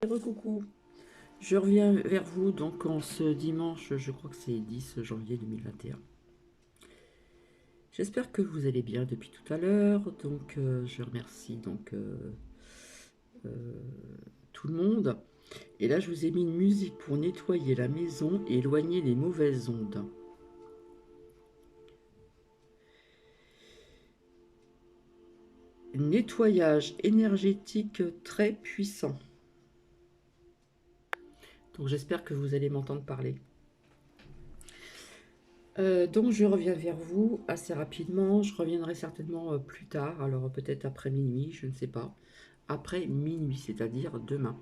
Recoucou, je reviens vers vous donc en ce dimanche, je crois que c'est 10 janvier 2021. J'espère que vous allez bien depuis tout à l'heure, donc je remercie euh, tout le monde. Et là je vous ai mis une musique pour nettoyer la maison et éloigner les mauvaises ondes. Nettoyage énergétique très puissant. Donc j'espère que vous allez m'entendre parler. Donc je reviens vers vous assez rapidement. Je reviendrai certainement plus tard, alors peut-être après minuit, je ne sais pas. Après minuit, c'est-à-dire demain.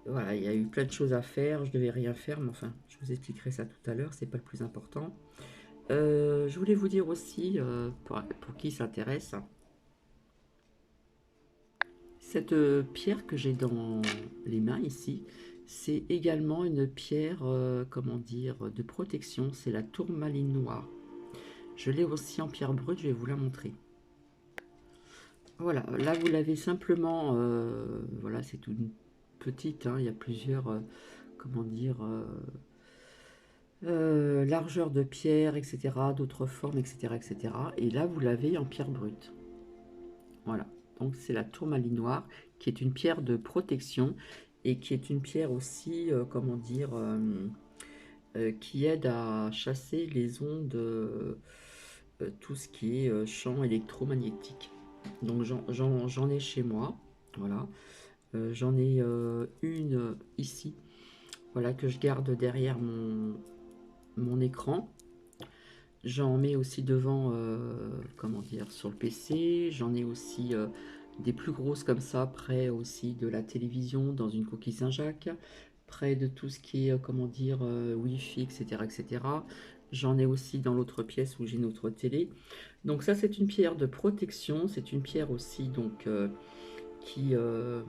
Voilà, il y a eu plein de choses à faire, je devais rien faire, mais enfin, je vous expliquerai ça tout à l'heure, c'est pas le plus important. Je voulais vous dire aussi, pour qui s'intéresse, cette pierre que j'ai dans les mains ici, c'est également une pierre, comment dire, de protection, c'est la tourmaline noire. Je l'ai aussi en pierre brute, je vais vous la montrer. Voilà, là vous l'avez simplement, voilà, c'est une petite, hein, il y a plusieurs, comment dire, largeur de pierre, etc., d'autres formes, etc., etc. Et là vous l'avez en pierre brute. Voilà, donc c'est la tourmaline noire, qui est une pierre de protection, et qui est une pierre aussi, comment dire, qui aide à chasser les ondes, tout ce qui est champ électromagnétique. Donc j'en ai chez moi, voilà. J'en ai une ici, voilà, que je garde derrière mon écran. J'en mets aussi devant, comment dire, sur le PC. J'en ai aussi des plus grosses comme ça, près aussi de la télévision, dans une coquille Saint-Jacques, près de tout ce qui est, comment dire, Wi-Fi, etc., etc. J'en ai aussi dans l'autre pièce où j'ai notre télé. Donc ça, c'est une pierre de protection. C'est une pierre aussi, donc, qui, euh,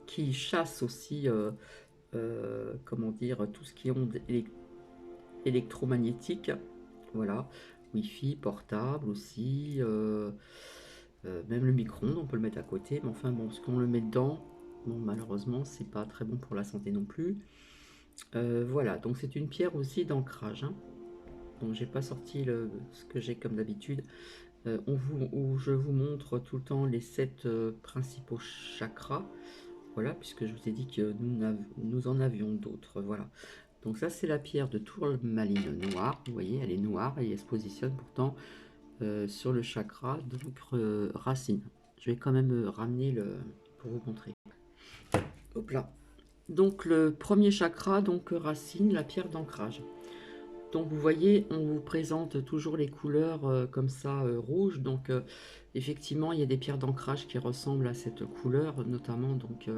qui chasse aussi, comment dire, tout ce qui est ondes électromagnétiques. Voilà, Wi-Fi, portable aussi, même le micro-ondes, on peut le mettre à côté, mais enfin bon, ce qu'on le met dedans, bon, malheureusement, c'est pas très bon pour la santé non plus. Voilà, donc c'est une pierre aussi d'ancrage, hein. Donc j'ai pas sorti ce que j'ai comme d'habitude, où je vous montre tout le temps les 7 principaux chakras, voilà, puisque je vous ai dit que nous en avions d'autres, voilà. Donc ça, c'est la pierre de tourmaline noire, vous voyez, elle est noire et elle se positionne pourtant sur le chakra, donc racine. Je vais quand même ramener pour vous montrer. Hop là. Donc le premier chakra, donc racine, la pierre d'ancrage. Donc vous voyez, on vous présente toujours les couleurs comme ça, rouges. Donc effectivement, il y a des pierres d'ancrage qui ressemblent à cette couleur, notamment donc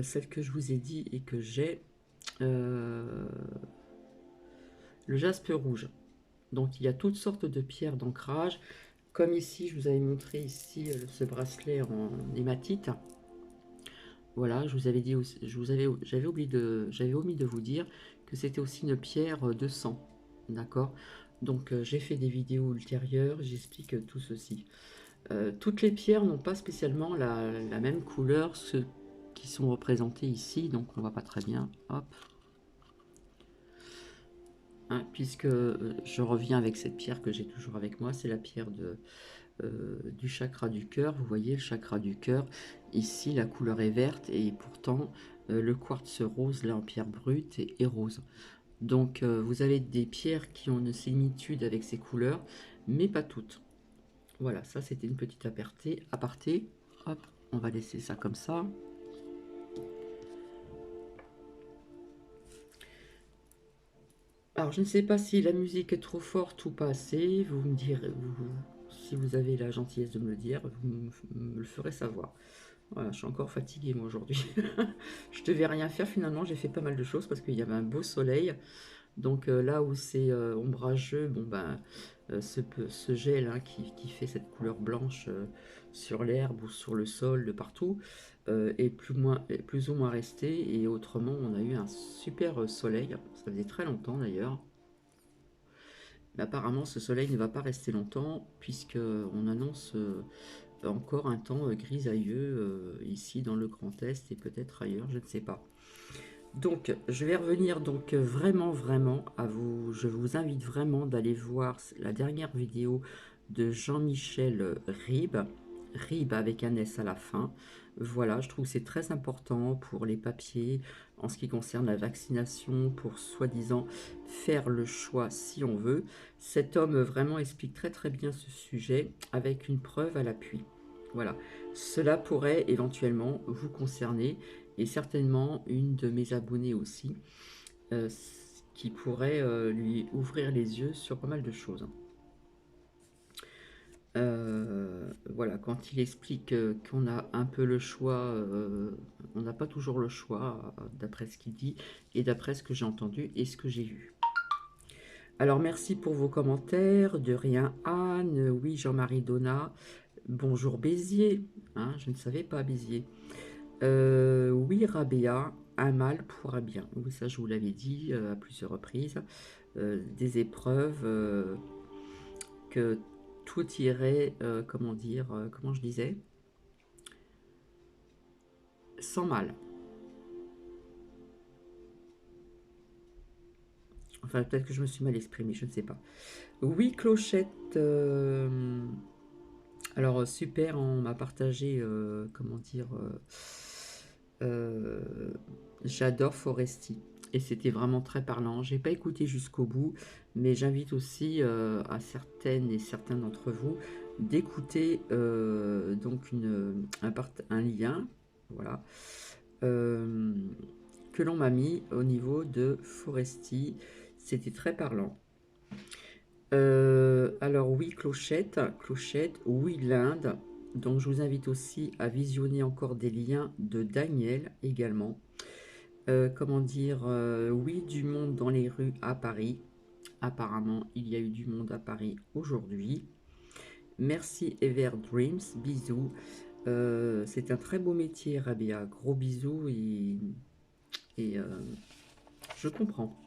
celle que je vous ai dit et que j'ai, euh, le jaspe rouge. Donc il y a toutes sortes de pierres d'ancrage. Comme ici, je vous avais montré ici ce bracelet en hématite. Voilà, je vous avais dit aussi, j'avais omis de vous dire que c'était aussi une pierre de sang. D'accord. Donc j'ai fait des vidéos ultérieures, j'explique tout ceci. Toutes les pierres n'ont pas spécialement la même couleur, ceux qui sont représentés ici, donc on voit pas très bien. Hop. Hein, puisque je reviens avec cette pierre que j'ai toujours avec moi, c'est la pierre du chakra du cœur. Vous voyez le chakra du cœur, ici la couleur est verte et pourtant le quartz rose là en pierre brute est rose. Donc vous avez des pierres qui ont une similitude avec ces couleurs, mais pas toutes. Voilà, ça c'était une petite aparté. Hop, on va laisser ça comme ça. Alors, je ne sais pas si la musique est trop forte ou pas assez. Vous me direz, si vous avez la gentillesse de me le dire, me le ferez savoir. Voilà, je suis encore fatiguée moi aujourd'hui. Je devais rien faire finalement, j'ai fait pas mal de choses parce qu'il y avait un beau soleil. Donc là où c'est ombrageux, bon ben ce gel hein, qui fait cette couleur blanche sur l'herbe ou sur le sol de partout est plus ou moins resté. Et autrement, on a eu un super soleil. Ça faisait très longtemps d'ailleurs. Mais apparemment, ce soleil ne va pas rester longtemps puisque on annonce encore un temps grisailleux ici dans le Grand Est et peut-être ailleurs, je ne sais pas. Donc, je vais revenir donc vraiment à vous. Je vous invite vraiment d'aller voir la dernière vidéo de Jean-Michel Ribes, Ribes avec un S à la fin. Voilà, je trouve que c'est très important pour les papiers en ce qui concerne la vaccination, pour soi-disant faire le choix si on veut. Cet homme vraiment explique très bien ce sujet avec une preuve à l'appui. Voilà, cela pourrait éventuellement vous concerner et certainement une de mes abonnées aussi, euh, qui pourrait lui ouvrir les yeux sur pas mal de choses. Voilà, quand il explique qu'on a un peu le choix, on n'a pas toujours le choix, d'après ce qu'il dit, et d'après ce que j'ai entendu et ce que j'ai vu. Alors, merci pour vos commentaires. De rien, Anne. Oui, Jean-Marie Donat. Bonjour, Béziers. Hein, je ne savais pas, Béziers. Oui, Rabea, un mal pour un bien. Oui, ça, je vous l'avais dit à plusieurs reprises. Des épreuves que tout irait, comment dire, comment je disais, sans mal. Enfin, peut-être que je me suis mal exprimée, je ne sais pas. Oui, Clochette. Alors, super, on m'a partagé, comment dire, j'adore Foresti. Et c'était vraiment très parlant. J'ai pas écouté jusqu'au bout, mais j'invite aussi à certaines et certains d'entre vous d'écouter donc un lien, voilà, euh, que l'on m'a mis au niveau de Foresti. C'était très parlant. Alors oui, Clochette, oui, l'Inde. Donc je vous invite aussi à visionner encore des liens de Daniel également. Comment dire, oui, du monde dans les rues à Paris. Apparemment, il y a eu du monde à Paris aujourd'hui. Merci Ever Dreams, bisous. C'est un très beau métier, Rabia. Gros bisous et je comprends.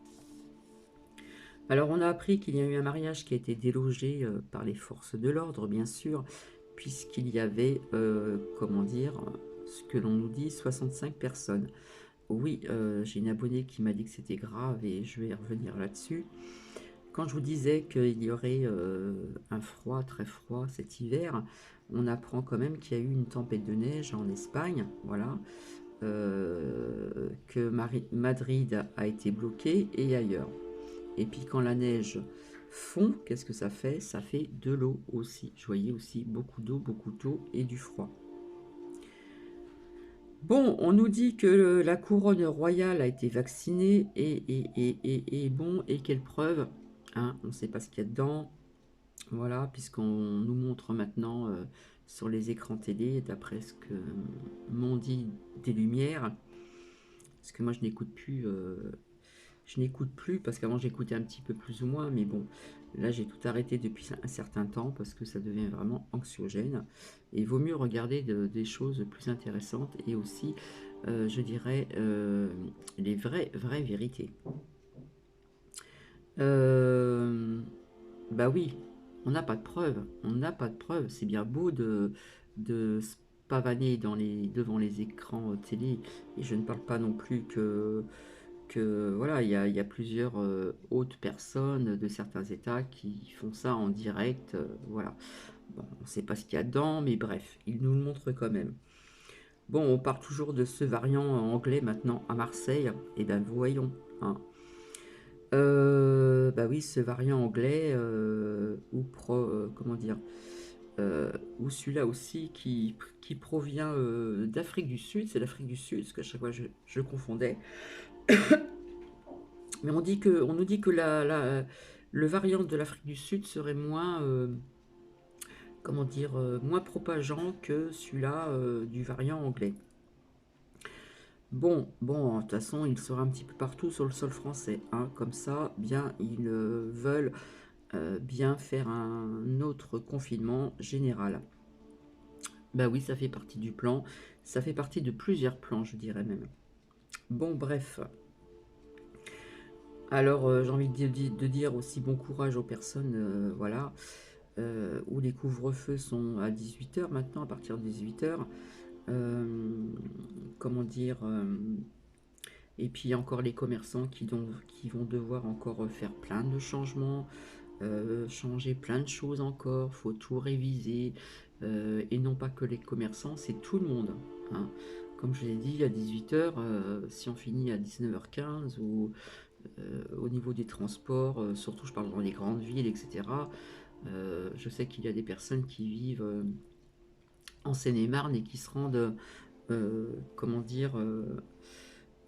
Alors, on a appris qu'il y a eu un mariage qui a été délogé par les forces de l'ordre, bien sûr, puisqu'il y avait, comment dire, ce que l'on nous dit, 65 personnes. Oui, j'ai une abonnée qui m'a dit que c'était grave et je vais revenir là-dessus. Quand je vous disais qu'il y aurait un froid, très froid cet hiver, on apprend quand même qu'il y a eu une tempête de neige en Espagne, voilà, que Madrid a été bloqué et ailleurs. Et puis quand la neige fond, qu'est-ce que ça fait? Ça fait de l'eau aussi. Je voyais aussi beaucoup d'eau et du froid. Bon, on nous dit que la couronne royale a été vaccinée et bon, et quelle preuve, hein, on ne sait pas ce qu'il y a dedans, voilà, puisqu'on nous montre maintenant sur les écrans télé, d'après ce que m'ont dit des Lumières, parce que moi je n'écoute plus parce qu'avant j'écoutais un petit peu plus ou moins, mais bon, là j'ai tout arrêté depuis un certain temps parce que ça devient vraiment anxiogène. Et il vaut mieux regarder des choses plus intéressantes et aussi, je dirais, les vraies vérités. Bah oui, on n'a pas de preuves, on n'a pas de preuves. C'est bien beau de se pavaner devant les écrans télé, et je ne parle pas non plus que voilà, il y a plusieurs hautes personnes de certains États qui font ça en direct, voilà. Bon, on ne sait pas ce qu'il y a dedans, mais bref, ils nous le montrent quand même. Bon, on parle toujours de ce variant anglais maintenant à Marseille, et bien voyons, hein. Bah oui, ce variant anglais, comment dire, ou celui-là aussi qui provient d'Afrique du Sud, c'est l'Afrique du Sud, parce qu'à chaque fois je confondais. Mais on nous dit que le variant de l'Afrique du Sud serait moins, comment dire, moins propageant que celui-là du variant anglais. Bon, de toute façon, il sera un petit peu partout sur le sol français, hein, comme ça, bien, ils veulent bien faire un autre confinement général. Bah oui, ça fait partie du plan, ça fait partie de plusieurs plans, je dirais même. Bon, bref. Alors, j'ai envie de dire aussi bon courage aux personnes, voilà, où les couvre-feux sont à 18 h maintenant, à partir de 18 h. Comment dire, et puis encore les commerçants qui vont devoir encore faire plein de changements, changer plein de choses encore, faut tout réviser, et non pas que les commerçants, c'est tout le monde, hein. Comme je l'ai dit, à 18 h, si on finit à 19 h 15 ou au niveau des transports, surtout je parle dans les grandes villes, etc. Je sais qu'il y a des personnes qui vivent en Seine-et-Marne et qui se rendent, comment dire,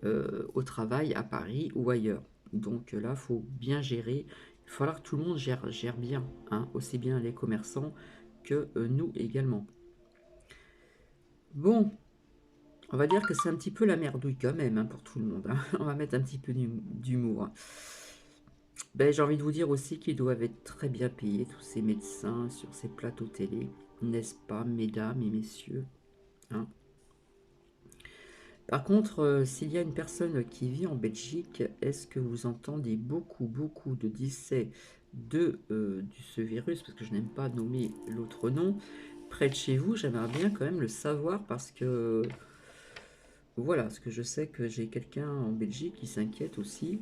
au travail à Paris ou ailleurs. Donc là, il faut bien gérer. Il va falloir que tout le monde gère bien, hein, aussi bien les commerçants que nous également. Bon, on va dire que c'est un petit peu la merdouille quand même, hein, pour tout le monde, hein. On va mettre un petit peu d'humour, hein. Ben, j'ai envie de vous dire aussi qu'ils doivent être très bien payés, tous ces médecins sur ces plateaux télé, n'est-ce pas, mesdames et messieurs, hein. Par contre, s'il y a une personne qui vit en Belgique, est-ce que vous entendez beaucoup, beaucoup de décès de ce virus, parce que je n'aime pas nommer l'autre nom, près de chez vous? J'aimerais bien quand même le savoir, parce que voilà, parce que je sais que j'ai quelqu'un en Belgique qui s'inquiète aussi.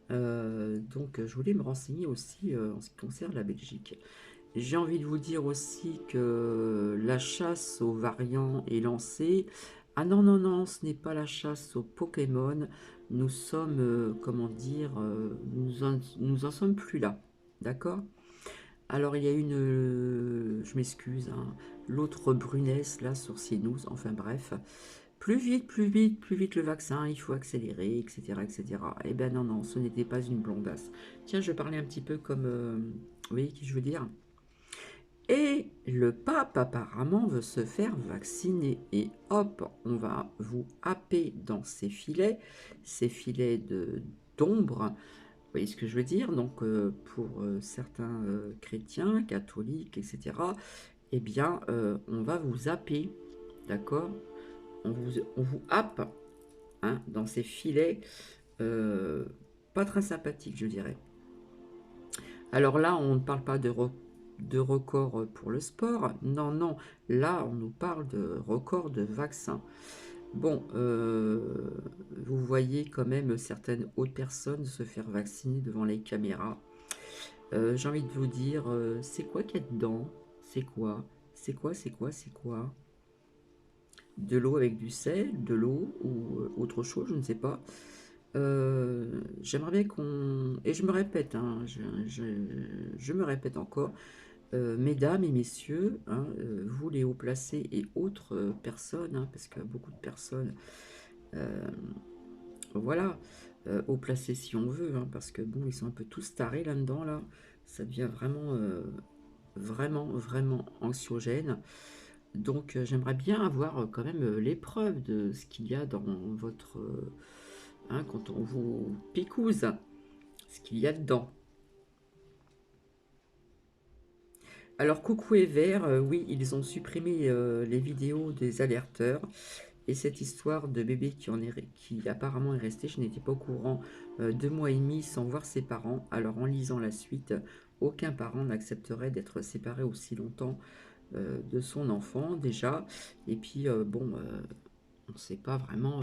Donc je voulais me renseigner aussi en ce qui concerne la Belgique. J'ai envie de vous dire aussi que la chasse aux variants est lancée. Ah non, non, non, ce n'est pas la chasse aux Pokémon. Nous sommes, comment dire, nous en sommes plus là. D'accord? Alors, il y a une, je m'excuse, hein, l'autre brunesse, là, sur CNews, enfin bref. Plus vite, plus vite, plus vite le vaccin, il faut accélérer, etc., etc. Eh ben non, non, ce n'était pas une blondasse. Tiens, je parlais un petit peu comme, vous voyez qui je veux dire? Et le pape apparemment veut se faire vacciner. Et hop, on va vous happer dans ces filets d'ombre. Vous voyez ce que je veux dire? Donc pour certains chrétiens, catholiques, etc., eh bien, on va vous happer, d'accord? On vous happe, hein, dans ces filets pas très sympathiques, je dirais. Alors là, on ne parle pas de record pour le sport. Non, non. Là, on nous parle de record de vaccins. Bon, vous voyez quand même certaines autres personnes se faire vacciner devant les caméras. J'ai envie de vous dire, c'est quoi qu'il y a dedans? C'est quoi? C'est quoi? C'est quoi? C'est quoi? De l'eau avec du sel, de l'eau ou autre chose, je ne sais pas. J'aimerais bien qu'on... Et je me répète, hein, je me répète encore, mesdames et messieurs, hein, vous les hauts placés et autres personnes, hein, parce que beaucoup de personnes, euh, voilà, haut placés si on veut, hein, parce que bon, ils sont un peu tous tarés là-dedans, là, ça devient vraiment, vraiment, vraiment anxiogène. Donc j'aimerais bien avoir quand même l'épreuve de ce qu'il y a dans votre... hein, quand on vous picouse, ce qu'il y a dedans. Alors coucou et vert, oui, ils ont supprimé les vidéos des alerteurs. Et cette histoire de bébé qui apparemment est resté, je n'étais pas au courant, 2 mois et demi sans voir ses parents. Alors en lisant la suite, aucun parent n'accepterait d'être séparé aussi longtemps de son enfant déjà. Et puis bon, on ne sait pas vraiment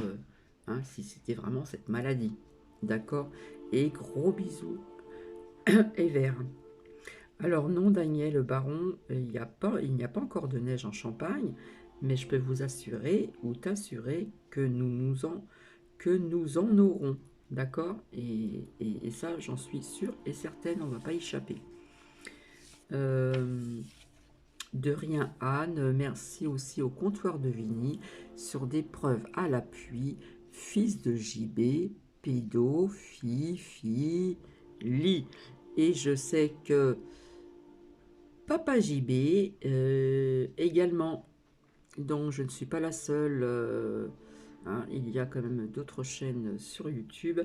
hein, si c'était vraiment cette maladie. D'accord? Et gros bisous et vert. Alors non, Daniel Baron, il n'y a pas encore de neige en Champagne, mais je peux vous assurer ou t'assurer que nous en aurons. D'accord? Et ça, j'en suis sûre et certaine, on ne va pas y échapper. De rien, Anne. Merci aussi au comptoir de Vigny sur des preuves à l'appui. Fils de JB, pédo, fille, lit. Et je sais que Papa JB également, dont je ne suis pas la seule, hein, il y a quand même d'autres chaînes sur YouTube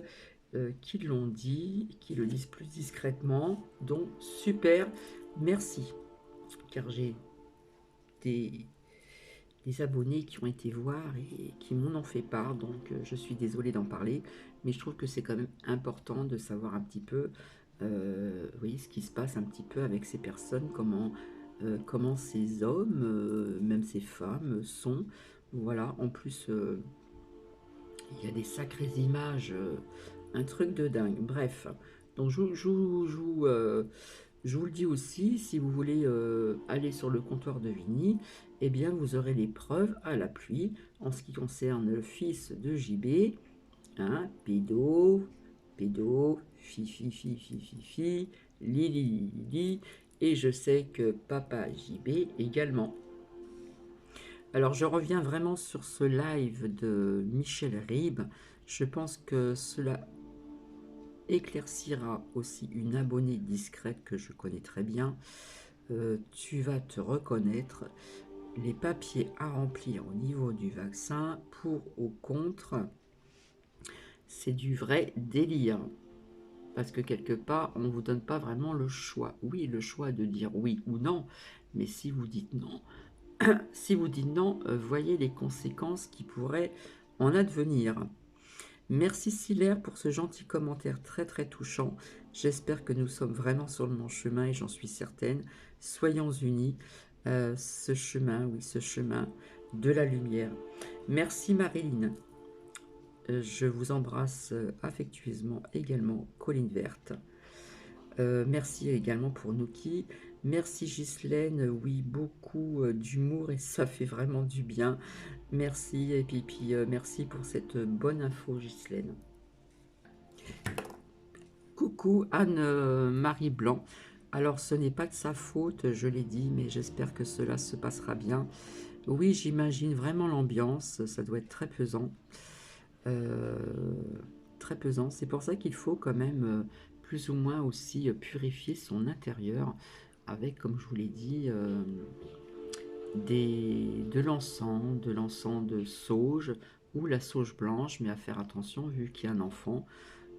qui l'ont dit, qui le disent plus discrètement. Donc super, merci, car j'ai des abonnés qui ont été voir et qui m'en ont fait part, donc je suis désolée d'en parler, mais je trouve que c'est quand même important de savoir un petit peu oui, ce qui se passe un petit peu avec ces personnes, comment ces hommes, même ces femmes sont. Voilà, en plus, il y a des sacrées images, un truc de dingue. Bref, donc je vous le dis aussi, si vous voulez aller sur le comptoir de Vigny, eh bien vous aurez les preuves à l'appui en ce qui concerne le fils de JB, hein, pédo, fifi, lili, et je sais que papa JB également. Alors je reviens vraiment sur ce live de Michel Ribes. Je pense que cela éclaircira aussi une abonnée discrète que je connais très bien. Tu vas te reconnaître. Les papiers à remplir au niveau du vaccin, pour ou contre, c'est du vrai délire. Parce que quelque part, on ne vous donne pas vraiment le choix. Oui, le choix de dire oui ou non, mais si vous dites non, si vous dites non, voyez les conséquences qui pourraient en advenir. Merci Silaire pour ce gentil commentaire très très touchant. J'espère que nous sommes vraiment sur le bon chemin et j'en suis certaine. Soyons unis. Ce chemin, oui, ce chemin de la lumière. Merci Marilyn. Je vous embrasse affectueusement également, Colline Verte. Merci également pour Nuki. Merci Ghislaine, oui, beaucoup d'humour et ça fait vraiment du bien. Merci, et puis merci pour cette bonne info Ghislaine. Coucou Anne-Marie Blanc. Alors ce n'est pas de sa faute, je l'ai dit, mais j'espère que cela se passera bien. Oui, j'imagine vraiment l'ambiance, ça doit être très pesant. Très pesant, c'est pour ça qu'il faut quand même plus ou moins aussi purifier son intérieur avec, comme je vous l'ai dit, de l'encens de sauge ou la sauge blanche, mais à faire attention vu qu'il y a un enfant.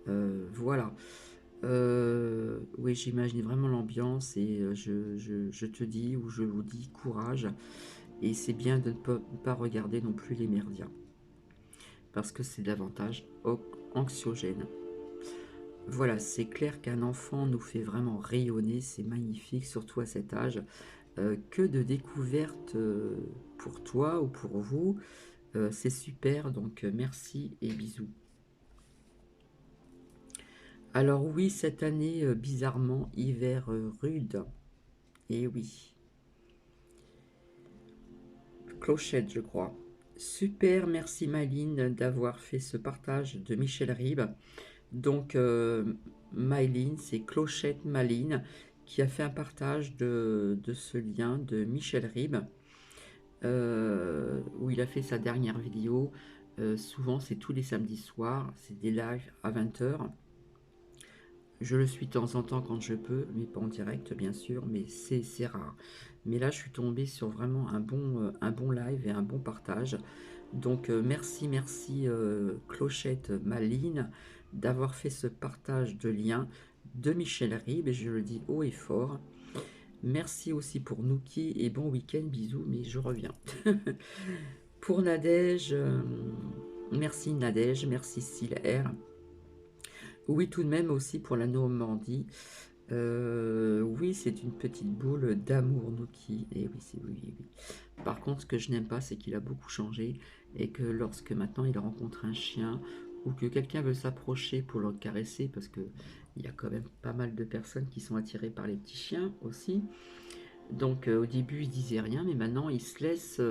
Voilà. Oui, j'imagine vraiment l'ambiance et je te dis ou je vous dis courage. Et c'est bien de ne pas regarder non plus les merdias parce que c'est davantage anxiogène. Voilà, c'est clair qu'un enfant nous fait vraiment rayonner, c'est magnifique, surtout à cet âge. Que de découvertes pour toi ou pour vous, c'est super, donc merci et bisous. Alors oui, cette année, bizarrement, hiver rude. Et oui. Clochette, je crois. Super, merci Maline d'avoir fait ce partage de Michel Ribes. Donc, Maline, c'est Clochette Maline qui a fait un partage de ce lien de Michel Ribes, où il a fait sa dernière vidéo. Souvent, c'est tous les samedis soirs, c'est des lives à 20h. Je le suis de temps en temps quand je peux, mais pas en direct bien sûr, mais c'est rare. Mais là, je suis tombée sur vraiment un bon live et un bon partage. Donc, merci Clochette Maline d'avoir fait ce partage de liens de Michel Ribes, et je le dis haut et fort. Merci aussi pour Nuki, et bon week-end, bisous, mais je reviens. Pour Nadège, merci Nadège, merci Silaire. Oui, tout de même aussi pour la Normandie. Oui, c'est une petite boule d'amour, Nuki. Et oui, oui. Par contre, ce que je n'aime pas, c'est qu'il a beaucoup changé et que lorsque maintenant il rencontre un chien ou que quelqu'un veut s'approcher pour le caresser, parce que il y a quand même pas mal de personnes qui sont attirées par les petits chiens aussi. Donc au début, il disait rien, mais maintenant il se laisse,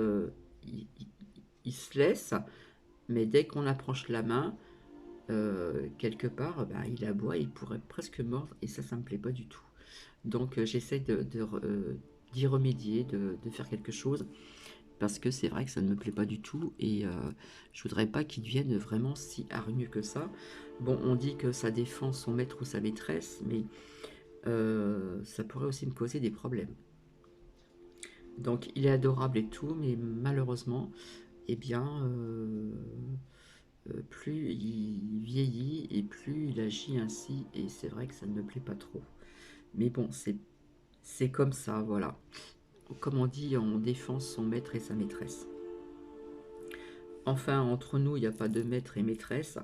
il se laisse. Mais dès qu'on approche la main, quelque part, bah, il aboie, il pourrait presque mordre, et ça me plaît pas du tout. Donc j'essaie d'y remédier, de faire quelque chose, parce que c'est vrai que ça ne me plaît pas du tout, et je voudrais pas qu'il devienne vraiment si hargneux que ça. Bon, on dit que ça défend son maître ou sa maîtresse, mais ça pourrait aussi me causer des problèmes. Donc il est adorable et tout, mais malheureusement, eh bien, plus il vieillit et plus il agit ainsi, et c'est vrai que ça ne me plaît pas trop. Mais bon, c'est comme ça, voilà. Comme on dit, on défend son maître et sa maîtresse. Enfin, entre nous, il n'y a pas de maître et maîtresse.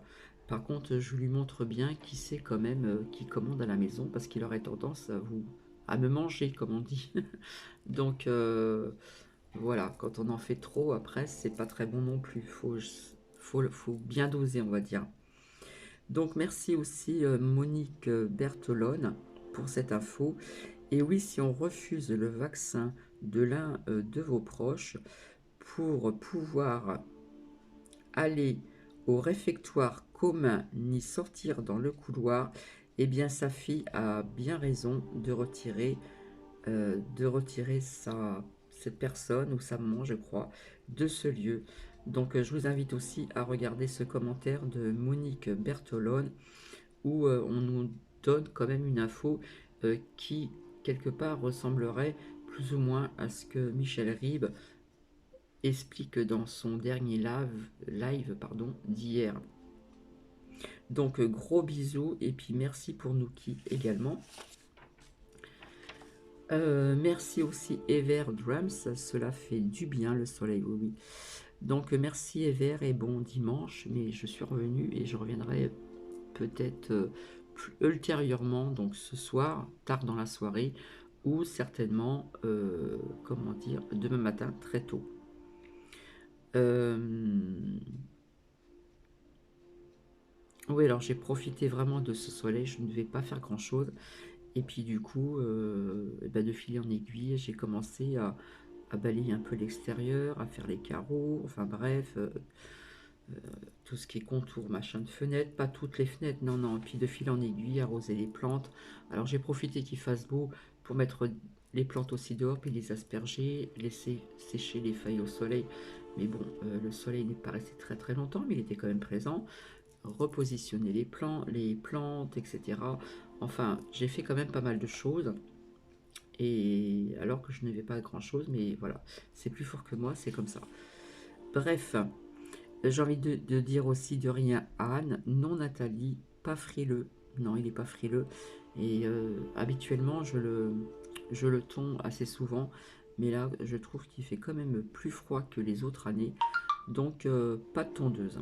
Par contre, je lui montre bien qui c'est quand même qui commande à la maison, parce qu'il aurait tendance à me manger, comme on dit. Donc voilà, quand on en fait trop, après, c'est pas très bon non plus. Faut bien doser, on va dire. Donc merci aussi Monique Bertolone pour cette info. Et oui, si on refuse le vaccin de l'un de vos proches, pour pouvoir aller au réfectoire commun ni sortir dans le couloir, eh bien sa fille a bien raison de retirer cette personne ou sa maman, je crois, de ce lieu. Donc je vous invite aussi à regarder ce commentaire de Monique Bertolone où on nous donne quand même une info qui, quelque part, ressemblerait plus ou moins à ce que Michel Ribes explique dans son dernier live d'hier. Donc gros bisous et puis merci pour Nuki également. Merci aussi Ever Drums, cela fait du bien le soleil, oui, oui. Donc merci Ever et bon dimanche, mais je suis revenu et je reviendrai peut-être ultérieurement, donc ce soir, tard dans la soirée, ou certainement, comment dire, demain matin, très tôt. Oui, alors j'ai profité vraiment de ce soleil, je ne devais pas faire grand-chose. Et puis du coup, de fil en aiguille, j'ai commencé à balayer un peu l'extérieur, à faire les carreaux, enfin bref, tout ce qui est contour, machin de fenêtre, pas toutes les fenêtres, non, non, et puis de fil en aiguille, arroser les plantes. Alors j'ai profité qu'il fasse beau pour mettre les plantes aussi dehors, puis les asperger, laisser sécher les feuilles au soleil. Mais bon, le soleil n'est pas resté très très longtemps, mais il était quand même présent. Repositionner les plantes, etc. Enfin, j'ai fait quand même pas mal de choses. Et alors que je n'avais pas grand chose, mais voilà, c'est plus fort que moi, c'est comme ça. Bref, j'ai envie de dire aussi de rien Anne, non Nathalie, pas frileux. Non, il n'est pas frileux. Et habituellement, je le tonds assez souvent. Mais là, je trouve qu'il fait quand même plus froid que les autres années. Donc, pas de tondeuse.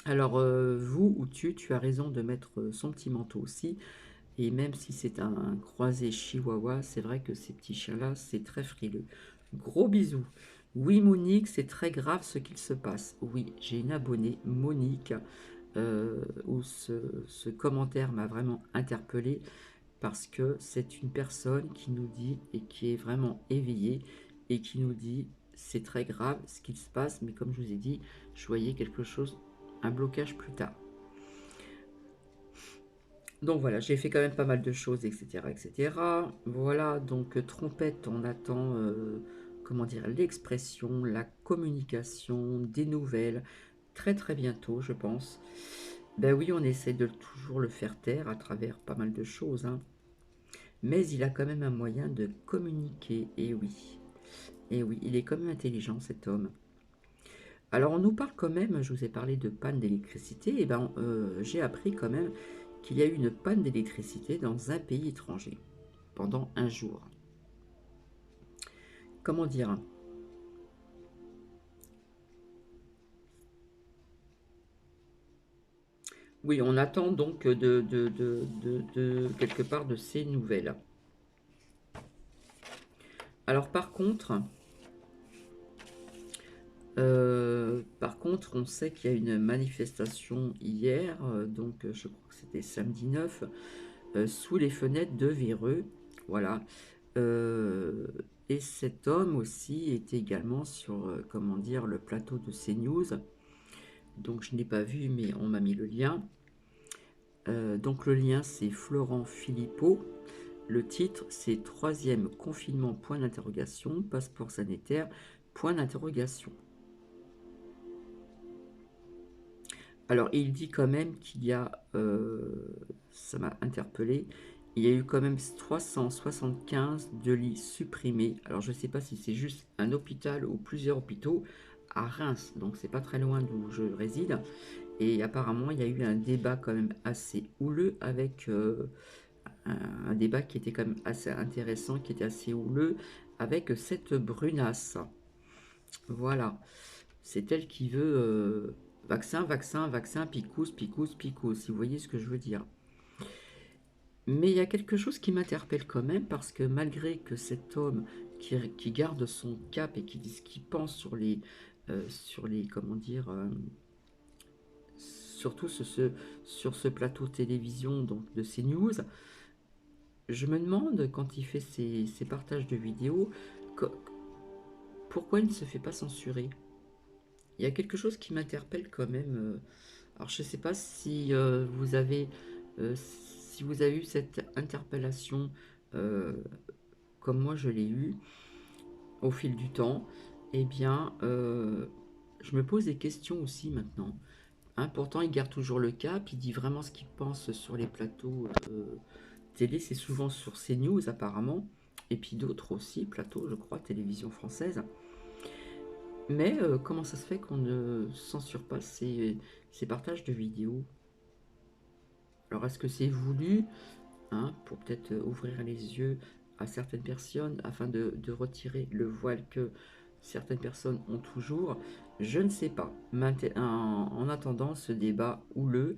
Alors, vous ou tu as raison de mettre son petit manteau aussi. Et même si c'est un croisé chihuahua, c'est vrai que ces petits chiens-là, c'est très frileux. Gros bisous. Oui, Monique, c'est très grave ce qu'il se passe. Oui, j'ai une abonnée, Monique, où ce commentaire m'a vraiment interpellée parce que c'est une personne qui nous dit et qui est vraiment éveillée et qui nous dit c'est très grave ce qu'il se passe, mais comme je vous ai dit, je voyais quelque chose, un blocage plus tard. Donc voilà, j'ai fait quand même pas mal de choses, etc. etc. Voilà, donc trompette, on attend, comment dire, l'expression, la communication, des nouvelles, très très bientôt, je pense. Ben oui, on essaie de toujours le faire taire à travers pas mal de choses, hein. Mais il a quand même un moyen de communiquer, et oui. Et oui, il est quand même intelligent, cet homme. Alors on nous parle quand même, je vous ai parlé de panne d'électricité, et ben j'ai appris quand même qu'il y a eu une panne d'électricité dans un pays étranger pendant un jour. Comment dire? Oui, on attend donc quelque part de ces nouvelles. Alors par contre, on sait qu'il y a une manifestation hier, donc je crois que c'était samedi 9, sous les fenêtres de Véreux. Voilà. Et cet homme aussi était également sur, comment dire, le plateau de CNews. Donc je n'ai pas vu, mais on m'a mis le lien. Donc le lien, c'est Florent Philippot. Le titre, c'est Troisième confinement, point d'interrogation, passeport sanitaire, point d'interrogation. Alors, il dit quand même qu'il y a, ça m'a interpellé, il y a eu quand même 375 de lits supprimés. Alors, je ne sais pas si c'est juste un hôpital ou plusieurs hôpitaux à Reims, donc c'est pas très loin d'où je réside. Et apparemment, il y a eu un débat quand même assez houleux avec un débat qui était quand même assez intéressant, qui était assez houleux avec cette brunasse. Voilà, c'est elle qui veut Vaccin, vaccin, vaccin, picousse, picousse, picousse, si vous voyez ce que je veux dire. Mais il y a quelque chose qui m'interpelle quand même, parce que malgré que cet homme qui garde son cap et qui dit ce qu'il pense sur les, comment dire, surtout sur ce plateau télévision donc de CNews, je me demande, quand il fait ses partages de vidéos, pourquoi il ne se fait pas censurer. Il y a quelque chose qui m'interpelle quand même. Alors je ne sais pas si si vous avez eu cette interpellation comme moi je l'ai eu au fil du temps. Eh bien, je me pose des questions aussi maintenant. Hein, pourtant, il garde toujours le cap, il dit vraiment ce qu'il pense sur les plateaux télé, c'est souvent sur CNews apparemment, et puis d'autres aussi, plateaux, je crois, télévision française. Mais comment ça se fait qu'on ne censure pas ces partages de vidéos? Alors, est-ce que c'est voulu, hein, pour peut-être ouvrir les yeux à certaines personnes afin de retirer le voile que certaines personnes ont toujours? Je ne sais pas. En attendant, ce débat houleux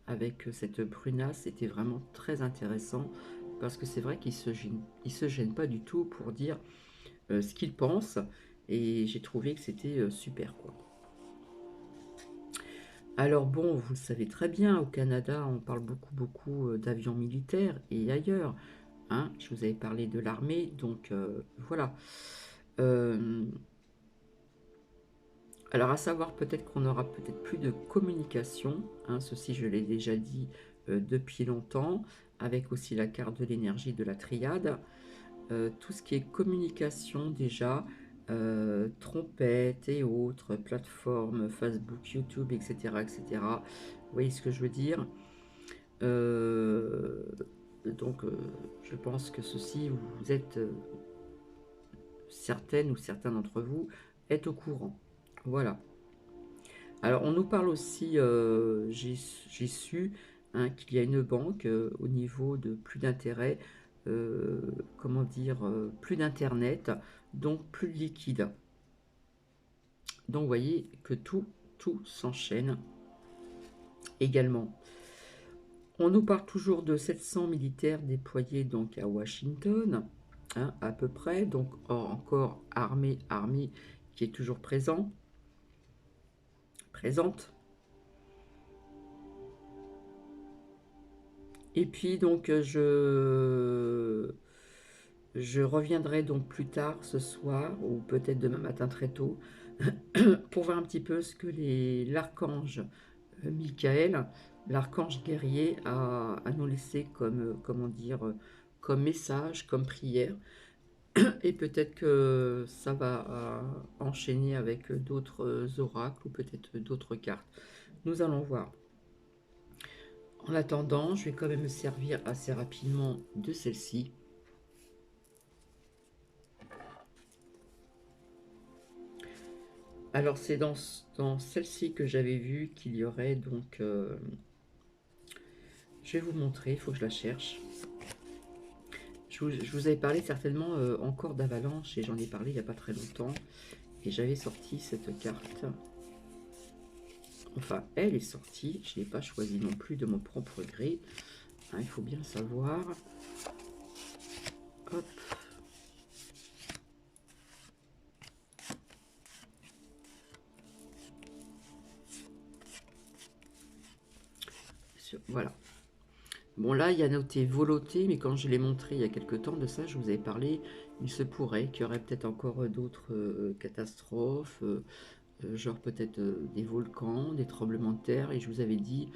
avec cette Brunas était vraiment très intéressant, parce que c'est vrai qu'il se gêne pas du tout pour dire ce qu'il pense, et j'ai trouvé que c'était super, quoi. Alors bon, vous le savez très bien, au Canada, on parle beaucoup d'avions militaires et ailleurs. Hein, je vous avais parlé de l'armée, donc voilà. Euh, alors à savoir peut-être qu'on aura peut-être plus de communication, hein, ceci je l'ai déjà dit depuis longtemps, avec aussi la carte de l'énergie de la triade. Tout ce qui est communication déjà, trompette et autres, plateformes, Facebook, YouTube, etc., etc. Vous voyez ce que je veux dire? Euh, donc, je pense que ceci, vous êtes certaines ou certains d'entre vous êtes au courant. Voilà. Alors, on nous parle aussi, j'ai su, hein, qu'il y a une banque au niveau de plus d'intérêt, comment dire, plus d'internet, donc plus de liquide. Donc, vous voyez que tout s'enchaîne également. On nous parle toujours de 700 militaires déployés donc à Washington, hein, à peu près, donc encore armée qui est toujours présente. Et puis donc je reviendrai donc plus tard ce soir, ou peut-être demain matin très tôt, pour voir un petit peu ce que l'archange Michael, l'archange guerrier, a nous laissé comme, comment dire, comme message, comme prière. Et peut-être que ça va enchaîner avec d'autres oracles ou peut-être d'autres cartes. Nous allons voir. En attendant, je vais quand même me servir assez rapidement de celle-ci. Alors c'est dans celle-ci que j'avais vu qu'il y aurait donc... je vais vous montrer, il faut que je la cherche. Je vous avais parlé certainement encore d'Avalanche, et j'en ai parlé il n'y a pas très longtemps. Et j'avais sorti cette carte. Enfin, elle est sortie, je ne l'ai pas choisie non plus de mon propre gré. Hein, il faut bien le savoir. Hop. Voilà. Bon, là, il y a noté Voloté, mais quand je l'ai montré il y a quelques temps de ça, je vous avais parlé, il se pourrait qu'il y aurait peut-être encore d'autres catastrophes, genre peut-être des volcans, des tremblements de terre, et je vous avais dit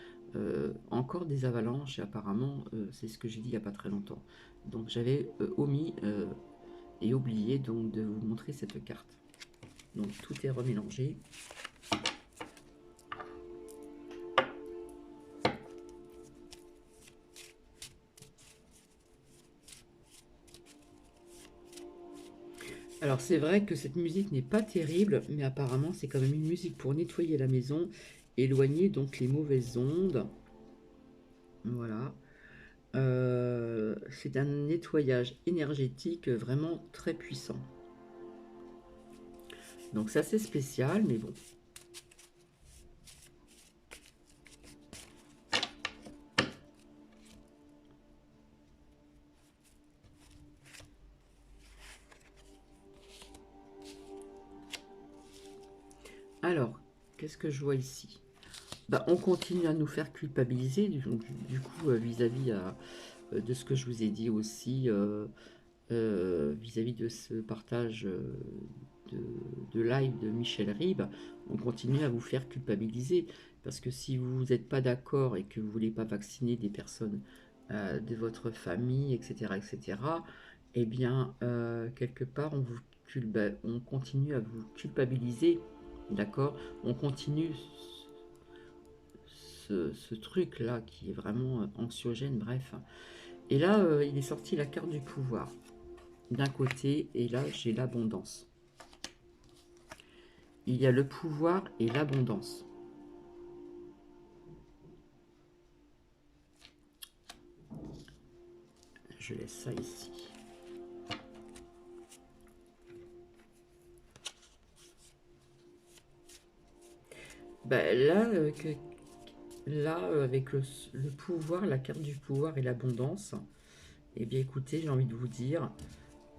encore des avalanches, et apparemment, c'est ce que j'ai dit il n'y a pas très longtemps. Donc, j'avais omis et oublié donc de vous montrer cette carte. Donc, tout est remélangé. Alors c'est vrai que cette musique n'est pas terrible, mais apparemment c'est quand même une musique pour nettoyer la maison, éloigner donc les mauvaises ondes. Voilà. C'est un nettoyage énergétique vraiment très puissant. Donc ça c'est spécial, mais bon. Alors, qu'est-ce que je vois ici? Bah, on continue à nous faire culpabiliser, du coup, vis-à-vis de ce que je vous ai dit aussi, vis-à-vis de ce partage de, de live de Michel Ribes, on continue à vous faire culpabiliser. Parce que si vous n'êtes pas d'accord et que vous ne voulez pas vacciner des personnes de votre famille, etc., etc., eh bien, quelque part, on continue à vous culpabiliser, d'accord? On continue ce truc-là qui est vraiment anxiogène, bref. Et là, il est sorti la carte du pouvoir d'un côté, et là, j'ai l'abondance. Il y a le pouvoir et l'abondance. Je laisse ça ici. Ben, là, avec le pouvoir, la carte du pouvoir et l'abondance, eh bien écoutez, j'ai envie de vous dire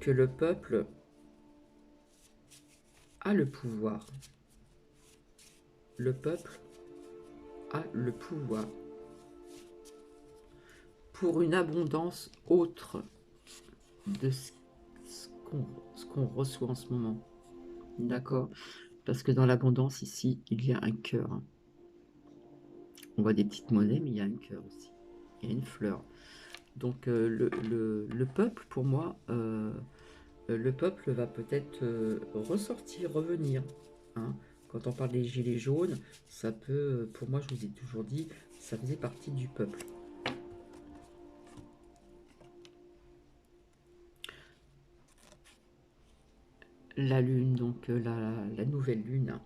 que le peuple a le pouvoir. Le peuple a le pouvoir pour une abondance autre de ce qu'on reçoit en ce moment. D'accord? Parce que dans l'abondance, ici, il y a un cœur. On voit des petites monnaies, mais il y a un cœur aussi. Il y a une fleur. Donc le peuple, pour moi, le peuple va peut-être ressortir, revenir. Hein. Quand on parle des gilets jaunes, ça peut, pour moi, je vous ai toujours dit, ça faisait partie du peuple. La lune, donc la nouvelle lune.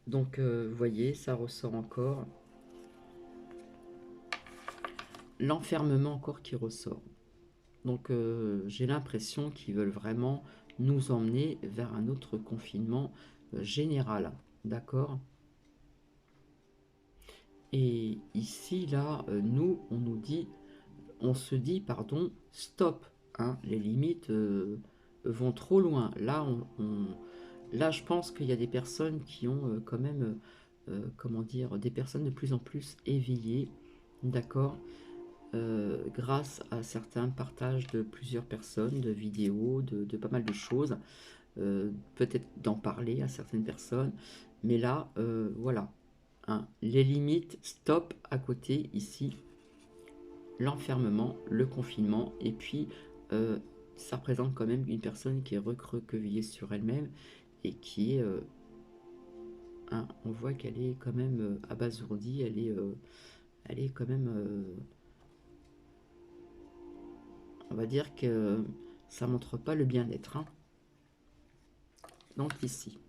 Donc, vous voyez, ça ressort encore. L'enfermement encore qui ressort. Donc, j'ai l'impression qu'ils veulent vraiment nous emmener vers un autre confinement général. D'accord? Et ici, là, nous, on se dit, pardon, stop. Hein, les limites vont trop loin. Là, je pense qu'il y a des personnes qui ont quand même, comment dire, des personnes de plus en plus éveillées, d'accord, grâce à certains partages de plusieurs personnes, de vidéos, de pas mal de choses, peut-être d'en parler à certaines personnes, mais là, voilà, hein, les limites, stop à côté, ici, l'enfermement, le confinement, et puis ça représente quand même une personne qui est recroquevillée sur elle-même et qui est, hein, on voit qu'elle est quand même abasourdie, elle est quand même, on va dire que ça montre pas le bien-être. Hein. Donc ici.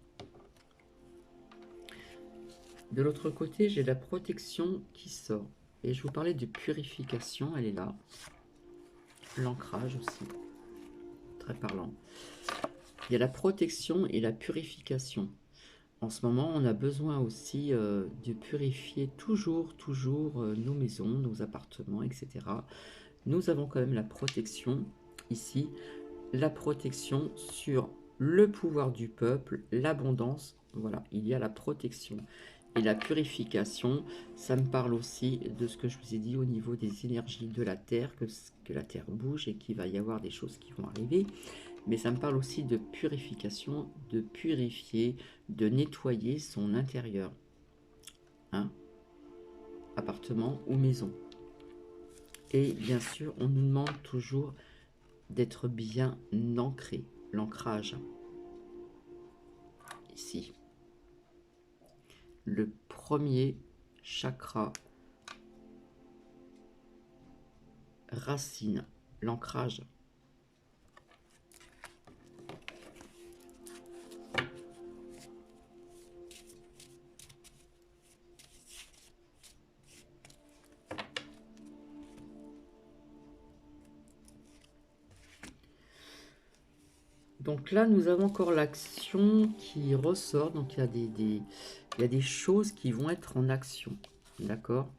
De l'autre côté, j'ai la protection qui sort. Et je vous parlais de purification, elle est là. L'ancrage aussi, très parlant. Il y a la protection et la purification. En ce moment, on a besoin aussi de purifier toujours nos maisons, nos appartements, etc. Nous avons quand même la protection ici, la protection sur le pouvoir du peuple, l'abondance. Voilà, il y a la protection. Et la purification, ça me parle aussi de ce que je vous ai dit au niveau des énergies de la Terre, que la Terre bouge et qu'il va y avoir des choses qui vont arriver. Mais ça me parle aussi de purification, de purifier, de nettoyer son intérieur. Hein, appartement ou maison. Et bien sûr, on nous demande toujours d'être bien ancré, l'ancrage. Ici. Le premier chakra, racine, l'ancrage. Donc là, nous avons encore l'action qui ressort. Donc il y a il y a des choses qui vont être en action. D'accord?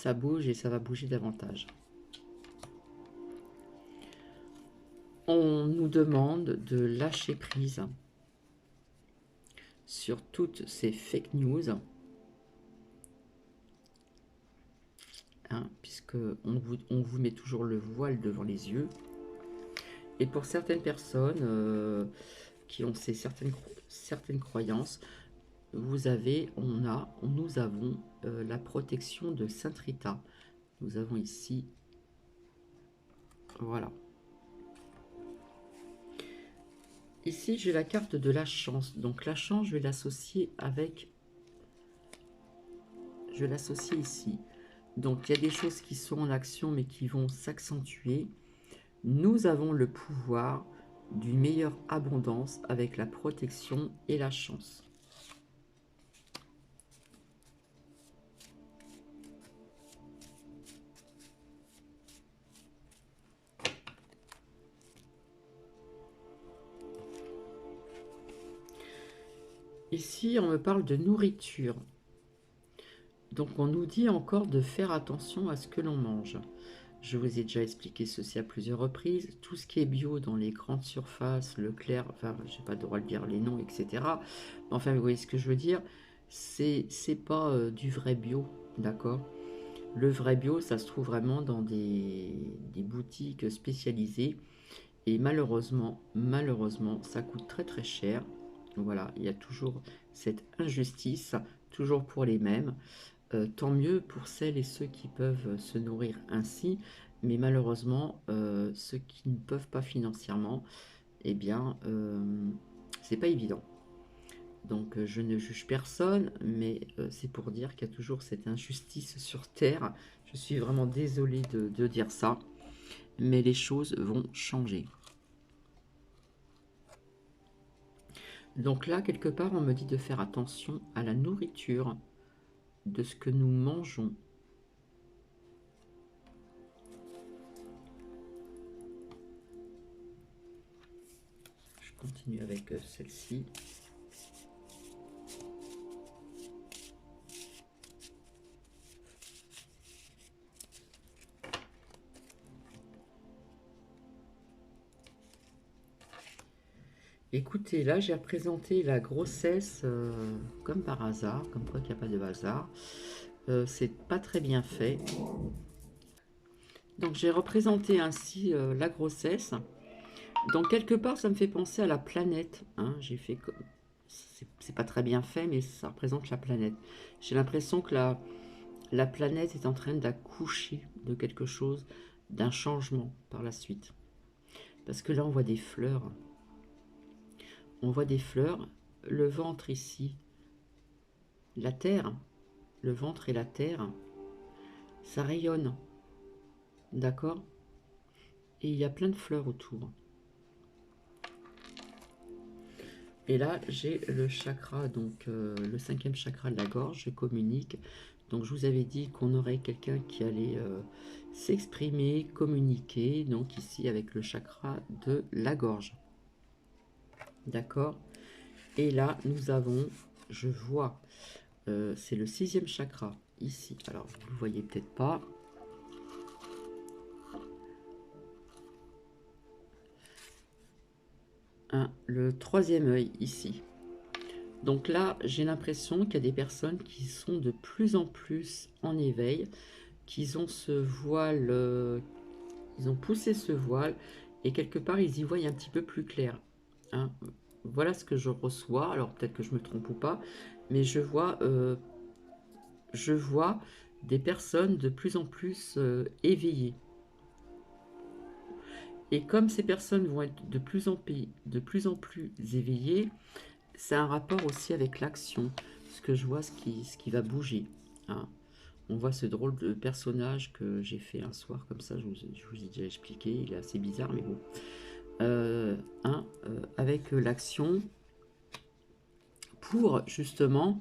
ça bouge et ça va bouger davantage. On nous demande de lâcher prise sur toutes ces fake news, hein, puisque on vous met toujours le voile devant les yeux. Et pour certaines personnes qui ont certaines croyances, nous avons la protection de Sainte Rita. Nous avons ici, voilà. Ici, j'ai la carte de la chance. Donc la chance, je vais l'associer avec... Je vais l'associer ici. Donc il y a des choses qui sont en action, mais qui vont s'accentuer. Nous avons le pouvoir d'une meilleure abondance avec la protection et la chance. Ici, on me parle de nourriture. Donc, on nous dit encore de faire attention à ce que l'on mange. Je vous ai déjà expliqué ceci à plusieurs reprises. Tout ce qui est bio dans les grandes surfaces, Leclerc, enfin, je n'ai pas le droit de dire les noms, etc. Enfin, vous voyez ce que je veux dire. C'est pas du vrai bio, d'accord? Le vrai bio, ça se trouve vraiment dans des boutiques spécialisées. Et malheureusement, ça coûte très très cher. Voilà, il y a toujours cette injustice, toujours pour les mêmes. Tant mieux pour celles et ceux qui peuvent se nourrir ainsi, mais malheureusement, ceux qui ne peuvent pas financièrement, eh bien, c'est pas évident. Donc, je ne juge personne, mais c'est pour dire qu'il y a toujours cette injustice sur Terre. Je suis vraiment désolée de dire ça, mais les choses vont changer. Donc là, quelque part, on me dit de faire attention à la nourriture, de ce que nous mangeons. Je continue avec celle-ci. Écoutez, là, j'ai représenté la grossesse comme par hasard, comme quoi qu'il n'y a pas de hasard. C'est pas très bien fait. Donc, j'ai représenté ainsi la grossesse. Donc, quelque part, ça me fait penser à la planète. Hein. J'ai fait comme... C'est pas très bien fait, mais ça représente la planète. J'ai l'impression que la planète est en train d'accoucher de quelque chose, d'un changement par la suite. Parce que là, on voit des fleurs. On voit des fleurs, le ventre ici, la terre, le ventre et la terre, ça rayonne, d'accord? Et il y a plein de fleurs autour. Et là, j'ai le chakra, donc le 5e chakra de la gorge, je communique. Donc je vous avais dit qu'on aurait quelqu'un qui allait s'exprimer, communiquer, donc ici avec le chakra de la gorge. D'accord? Et là, nous avons, je vois, c'est le 6e chakra, ici. Alors, vous ne le voyez peut-être pas. Le 3e œil, ici. Donc là, j'ai l'impression qu'il y a des personnes qui sont de plus en plus en éveil, qu'ils ont ce voile, ils ont poussé ce voile, et quelque part, ils y voient un petit peu plus clair. Hein. Voilà ce que je reçois. Alors, peut-être que je me trompe ou pas, mais je vois des personnes de plus en plus éveillées. Et comme ces personnes vont être de plus en plus éveillées, c'est un rapport aussi avec l'action. Ce que je vois, ce qui va bouger. Hein. On voit ce drôle de personnage que j'ai fait un soir comme ça, je vous ai déjà expliqué, il est assez bizarre, mais bon. Avec l'action pour justement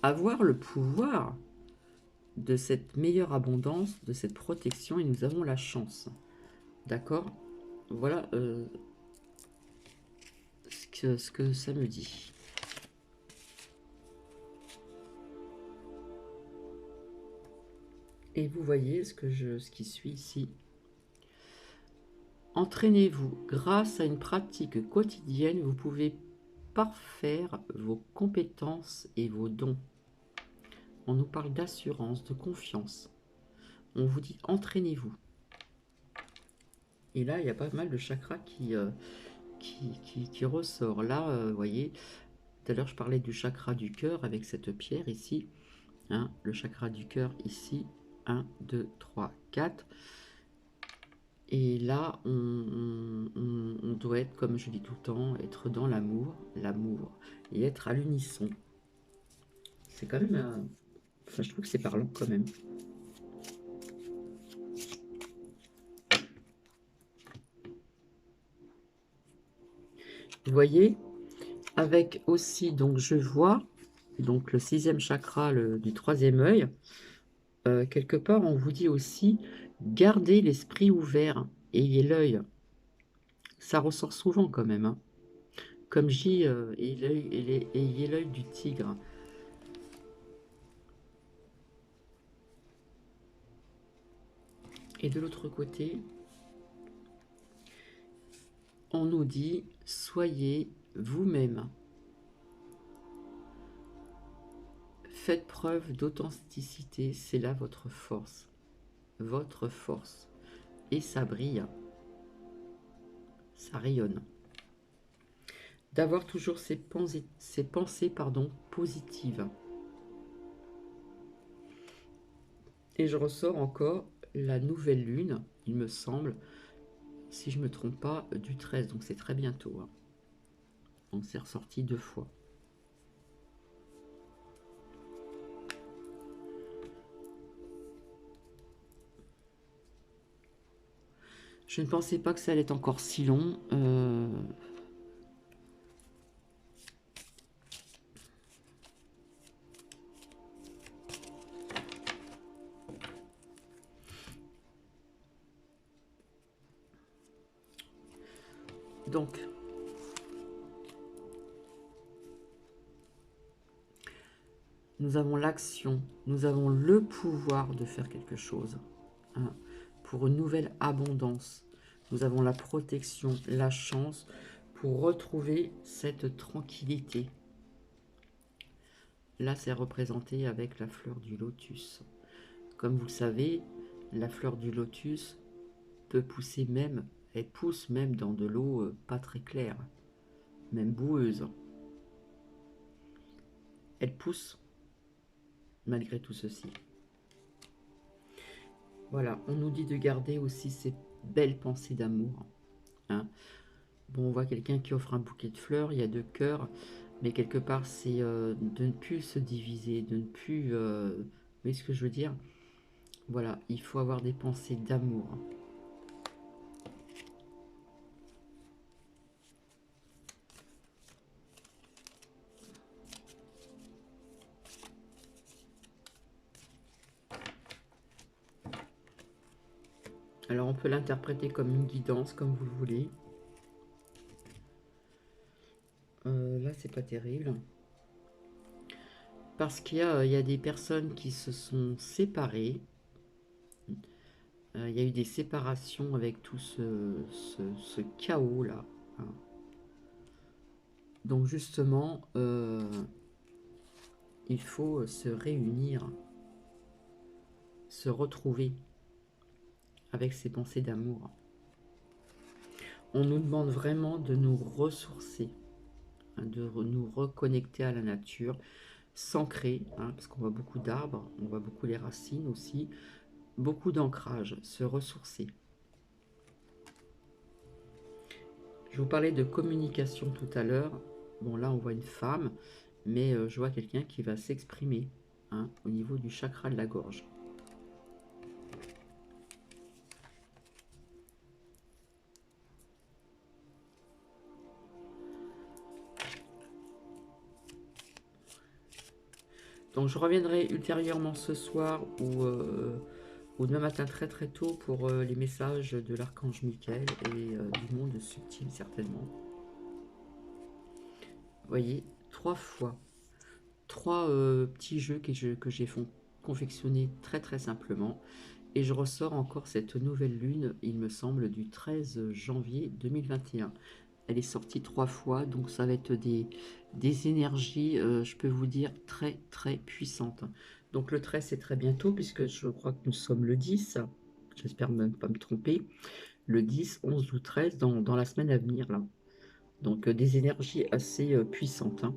avoir le pouvoir de cette meilleure abondance, de cette protection, et nous avons la chance. D'accord? Voilà ce que ça me dit. Et vous voyez ce qui suit ici. Entraînez-vous. Grâce à une pratique quotidienne, vous pouvez parfaire vos compétences et vos dons. On nous parle d'assurance, de confiance. On vous dit entraînez-vous. Et là, il y a pas mal de chakras qui ressort. Là, vous voyez, tout à l'heure, je parlais du chakra du cœur avec cette pierre ici. Hein, le chakra du cœur ici. 1, 2, 3, 4. Et là, on doit être, comme je dis tout le temps, être dans l'amour, et être à l'unisson. C'est quand même... Enfin, je trouve que c'est parlant quand même. Vous voyez, avec aussi, donc je vois, donc le 6e chakra du 3e œil, quelque part on vous dit aussi, gardez l'esprit ouvert, ayez l'œil. Ça ressort souvent quand même, hein. Comme je dis, ayez l'œil du tigre. Et de l'autre côté, on nous dit, soyez vous-même. Faites preuve d'authenticité, c'est là votre force. Votre force. Et ça brille. Ça rayonne. D'avoir toujours ces pensées positives. Et je ressors encore la nouvelle lune, il me semble, si je ne me trompe pas, du 13, donc c'est très bientôt. Hein. Donc c'est ressorti 2 fois. Je ne pensais pas que ça allait être encore si long. Donc, nous avons l'action, nous avons le pouvoir de faire quelque chose. Hein, pour une nouvelle abondance. Nous avons la protection, la chance pour retrouver cette tranquillité. Là, c'est représenté avec la fleur du lotus. Comme vous le savez, la fleur du lotus peut pousser même, elle pousse même dans de l'eau pas très claire, même boueuse. Elle pousse malgré tout ceci. Voilà, on nous dit de garder aussi ces belles pensées d'amour. Hein. Bon, on voit quelqu'un qui offre un bouquet de fleurs, il y a 2 cœurs, mais quelque part, c'est de ne plus se diviser, de ne plus... vous voyez ce que je veux dire? Voilà, il faut avoir des pensées d'amour. Alors, on peut l'interpréter comme une guidance, comme vous le voulez. Là, c'est pas terrible. Parce qu'il y a des personnes qui se sont séparées. Il y a eu des séparations avec tout ce chaos-là. Hein. Donc, justement, il faut se réunir, se retrouver avec ces pensées d'amour. On nous demande vraiment de nous ressourcer, hein, de nous reconnecter à la nature, s'ancrer, hein, parce qu'on voit beaucoup d'arbres, on voit beaucoup les racines aussi, beaucoup d'ancrage, se ressourcer. Je vous parlais de communication tout à l'heure. Bon, là, on voit une femme, mais je vois quelqu'un qui va s'exprimer, hein, au niveau du chakra de la gorge. Donc, je reviendrai ultérieurement ce soir ou demain matin très très tôt pour les messages de l'archange Michael et du monde subtil certainement. Vous voyez, 3 fois. 3 petits jeux que j'ai confectionné très très simplement. Et je ressors encore cette nouvelle lune, il me semble, du 13 janvier 2021. Elle est sortie 3 fois, donc ça va être des énergies, je peux vous dire, très très puissantes. Donc le 13, c'est très bientôt, puisque je crois que nous sommes le 10, j'espère même pas me tromper, le 10, 11 ou 13, dans la semaine à venir, là. Donc des énergies assez puissantes, hein.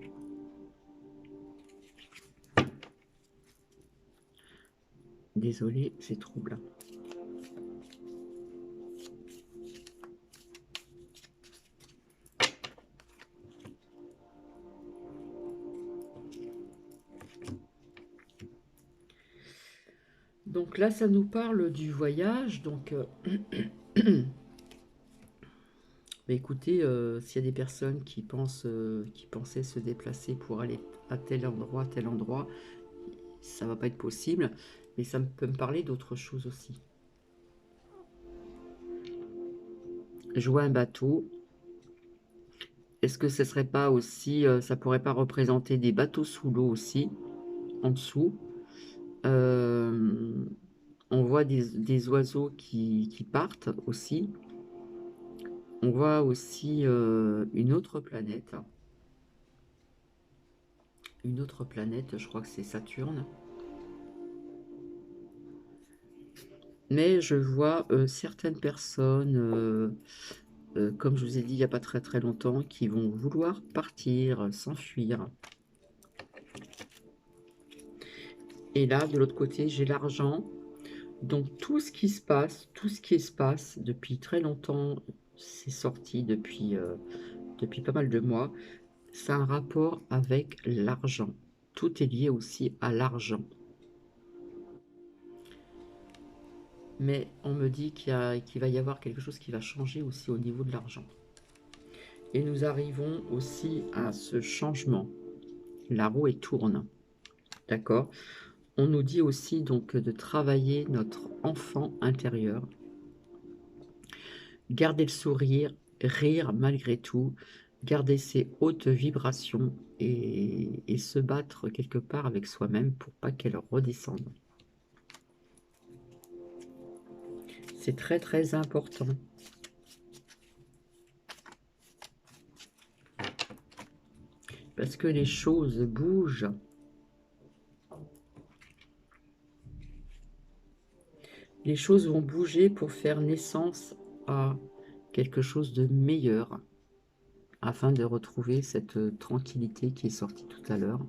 Désolée, c'est troublant. Donc là, ça nous parle du voyage. Donc, bah écoutez, s'il y a des personnes qui pensaient se déplacer pour aller à tel endroit, ça va pas être possible. Mais ça peut me parler d'autre chose aussi. Je vois un bateau. Est-ce que ce serait pas aussi, ça pourrait pas représenter des bateaux sous l'eau aussi, en dessous? Euh, on voit des oiseaux qui partent aussi. On voit aussi une autre planète. Une autre planète, je crois que c'est Saturne. Mais je vois certaines personnes, comme je vous ai dit il n'y a pas très très longtemps, qui vont vouloir partir, s'enfuir. Et là, de l'autre côté, j'ai l'argent. Donc tout ce qui se passe, tout ce qui se passe depuis très longtemps, c'est sorti depuis pas mal de mois, ça a un rapport avec l'argent. Tout est lié aussi à l'argent. Mais on me dit qu'il va y avoir quelque chose qui va changer aussi au niveau de l'argent. Et nous arrivons aussi à ce changement. La roue elle tourne, d'accord? On nous dit aussi donc de travailler notre enfant intérieur, garder le sourire, rire malgré tout, garder ses hautes vibrations et se battre quelque part avec soi-même pour pas qu'elle redescende. C'est très très important. Parce que les choses bougent. Les choses vont bouger pour faire naissance à quelque chose de meilleur, afin de retrouver cette tranquillité qui est sortie tout à l'heure.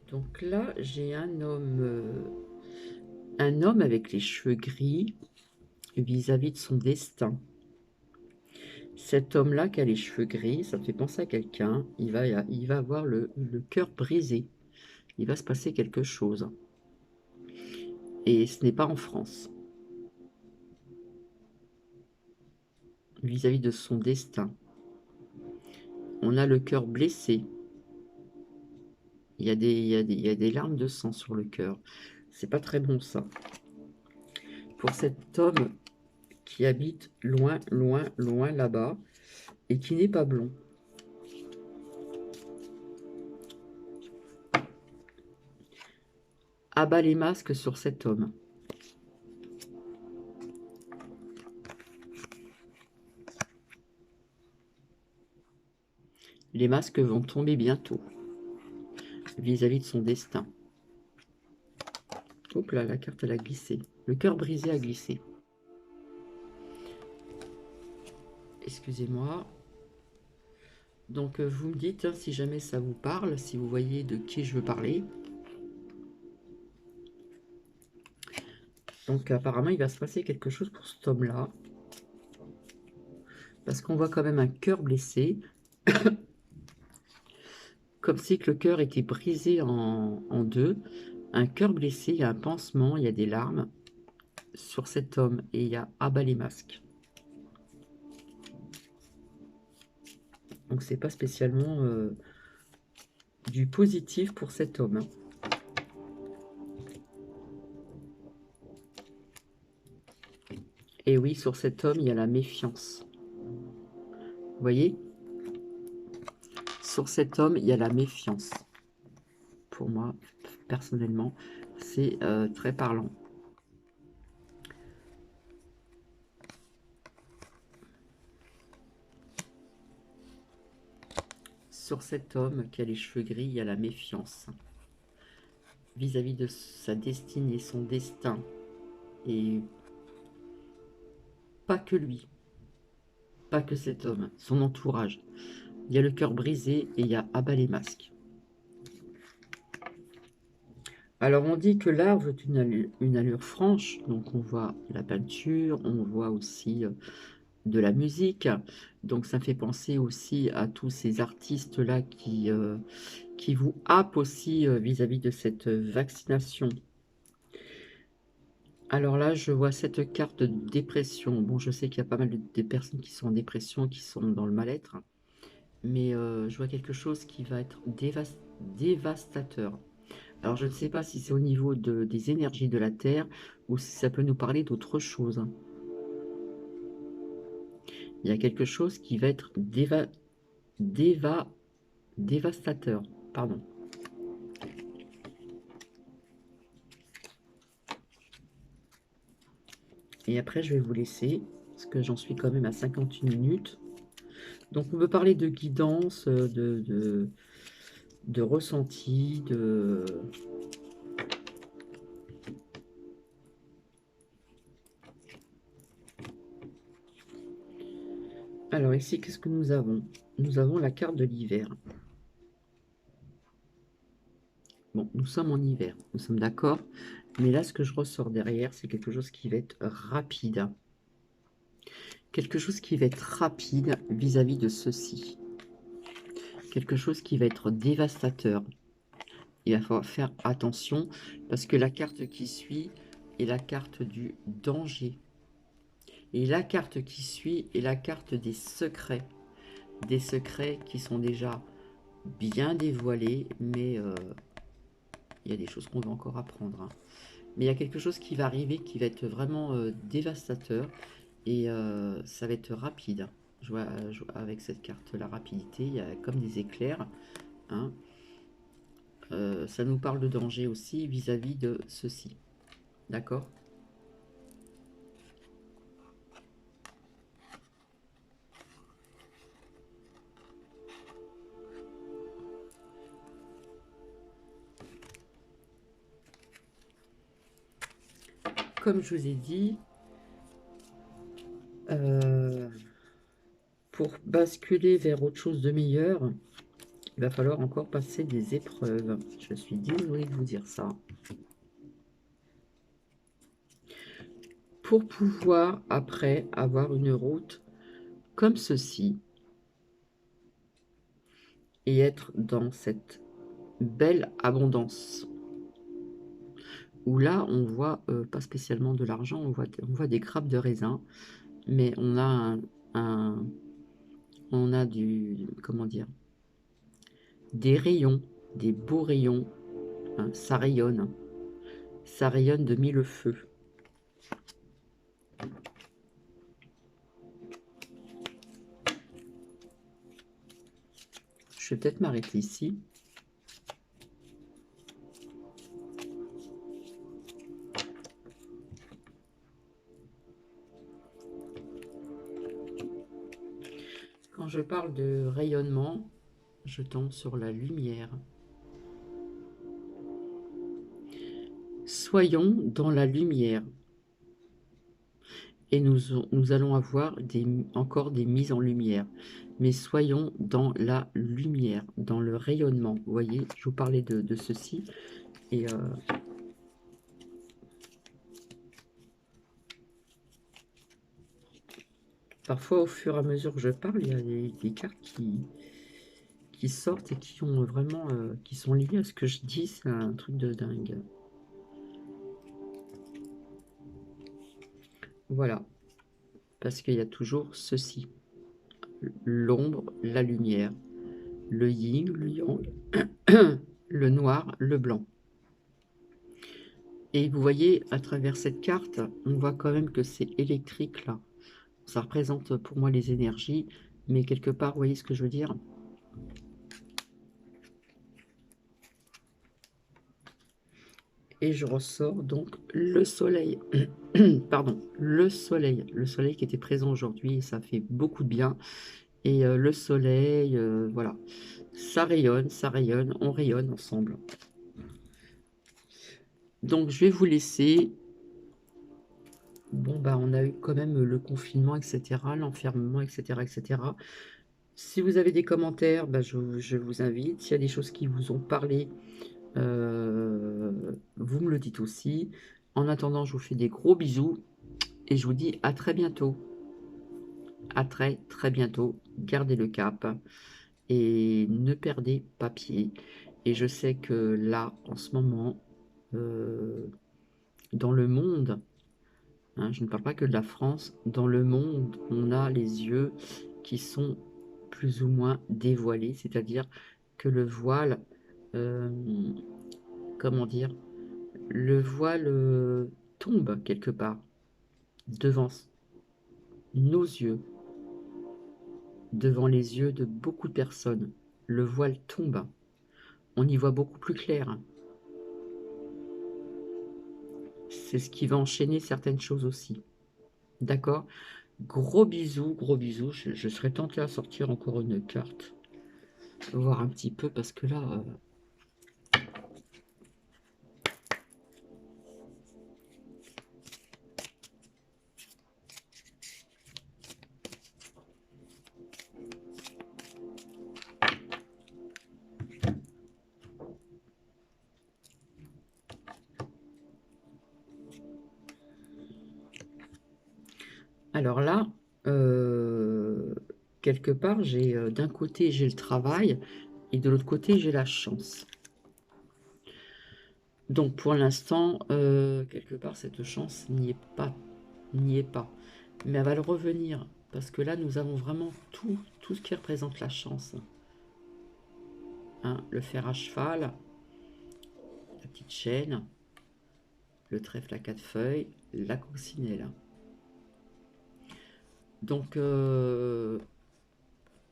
Donc là, j'ai un homme avec les cheveux gris vis-à-vis de son destin. Cet homme-là qui a les cheveux gris, ça me fait penser à quelqu'un, il va avoir le cœur brisé. Il va se passer quelque chose. Et ce n'est pas en France. Vis-à-vis de son destin. On a le cœur blessé. Il y a des larmes de sang sur le cœur. C'est pas très bon ça. Pour cet homme qui habite loin, loin, loin là-bas et qui n'est pas blond. Abat les masques sur cet homme. Les masques vont tomber bientôt vis-à-vis de son destin. Hop là, la carte elle a glissé. Le cœur brisé a glissé. Excusez-moi. Donc vous me dites hein, si jamais ça vous parle, si vous voyez de qui je veux parler. Donc apparemment il va se passer quelque chose pour cet homme-là. Parce qu'on voit quand même un cœur blessé. Comme si que le cœur était brisé en deux. un cœur blessé, il y a un pansement, il y a des larmes sur cet homme et il y a abat les masques. Donc c'est pas spécialement du positif pour cet homme. Hein. Et oui, sur cet homme, il y a la méfiance. Vous voyez? Sur cet homme, il y a la méfiance. Pour moi, personnellement, c'est très parlant. Sur cet homme qui a les cheveux gris, il y a la méfiance. Vis-à-vis de sa destinée, son destin. Et pas que lui. Pas que cet homme, son entourage. Il y a le cœur brisé et il y a abat les masques. Alors on dit que l'art veut une allure franche, donc on voit la peinture, on voit aussi de la musique, donc ça fait penser aussi à tous ces artistes-là qui vous happent aussi vis-à-vis de cette vaccination. Alors là, je vois cette carte de dépression. Bon, je sais qu'il y a pas mal de personnes qui sont en dépression, qui sont dans le mal-être, mais je vois quelque chose qui va être dévastateur. Alors, je ne sais pas si c'est au niveau des énergies de la Terre ou si ça peut nous parler d'autre chose. Il y a quelque chose qui va être dévastateur. Pardon. Et après, je vais vous laisser, parce que j'en suis quand même à 51 minutes. Donc, on peut parler de guidance, de ressenti, de... Alors ici, qu'est-ce que nous avons? Nous avons la carte de l'hiver. Bon, nous sommes en hiver, nous sommes d'accord. Mais là, ce que je ressors derrière, c'est quelque chose qui va être rapide. Quelque chose qui va être rapide vis-à-vis de ceci. Quelque chose qui va être dévastateur. Il va falloir faire attention parce que la carte qui suit est la carte du danger. Et la carte qui suit est la carte des secrets. Des secrets qui sont déjà bien dévoilés, mais il y a des choses qu'on va encore apprendre. Hein. Mais il y a quelque chose qui va arriver qui va être vraiment dévastateur et ça va être rapide. Je vois avec cette carte la rapidité, il y a comme des éclairs. Hein. Ça nous parle de danger aussi vis-à-vis de ceci. D'accord? Comme je vous ai dit, pour basculer vers autre chose de meilleur, il va falloir encore passer des épreuves. Je suis désolée de vous dire ça. Pour pouvoir après avoir une route comme ceci et être dans cette belle abondance. Où là, on voit pas spécialement de l'argent, on voit des grappes de raisin, mais on a on a comment dire, des rayons, des beaux rayons, hein, ça rayonne de mille feux. Je vais peut-être m'arrêter ici. Quand je parle de rayonnement, je tombe sur la lumière. Soyons dans la lumière. Et nous allons avoir encore des mises en lumière. Mais soyons dans la lumière, dans le rayonnement. Vous voyez, je vous parlais de ceci. Et parfois, au fur et à mesure que je parle, il y a des cartes qui sortent et qui ont vraiment, qui sont liées à ce que je dis. C'est un truc de dingue. Voilà, parce qu'il y a toujours ceci, l'ombre, la lumière, le yin, le yang, le noir, le blanc. Et vous voyez, à travers cette carte, on voit quand même que c'est électrique là. Ça représente pour moi les énergies, mais quelque part, vous voyez ce que je veux dire? Et je ressors donc le soleil. Pardon, le soleil. Le soleil qui était présent aujourd'hui, et ça fait beaucoup de bien. Et le soleil, voilà. Ça rayonne, on rayonne ensemble. Donc je vais vous laisser. Bon, bah, on a eu quand même le confinement, etc., l'enfermement, etc., etc. Si vous avez des commentaires, bah, je vous invite. S'il y a des choses qui vous ont parlé, vous me le dites aussi. En attendant, je vous fais des gros bisous et je vous dis à très bientôt. À très très bientôt. Gardez le cap et ne perdez pas pied. Et je sais que là, en ce moment, dans le monde, hein, je ne parle pas que de la France, dans le monde, on a les yeux qui sont plus ou moins dévoilés, c'est-à-dire que le voile, euh, comment dire, le voile tombe quelque part devant nos yeux, devant les yeux de beaucoup de personnes. Le voile tombe, on y voit beaucoup plus clair. C'est ce qui va enchaîner certaines choses aussi. D'accord? Gros bisous, gros bisous. Je serais tenté à sortir encore une carte. Voir un petit peu parce que là, alors là, euh, quelque part, j'ai d'un côté j'ai le travail et de l'autre côté j'ai la chance. Donc pour l'instant, quelque part, cette chance n'y est pas, n'y est pas. Mais elle va le revenir parce que là, nous avons vraiment tout ce qui représente la chance. Hein, le fer à cheval, la petite chaîne, le trèfle à quatre feuilles, la coccinelle. Donc,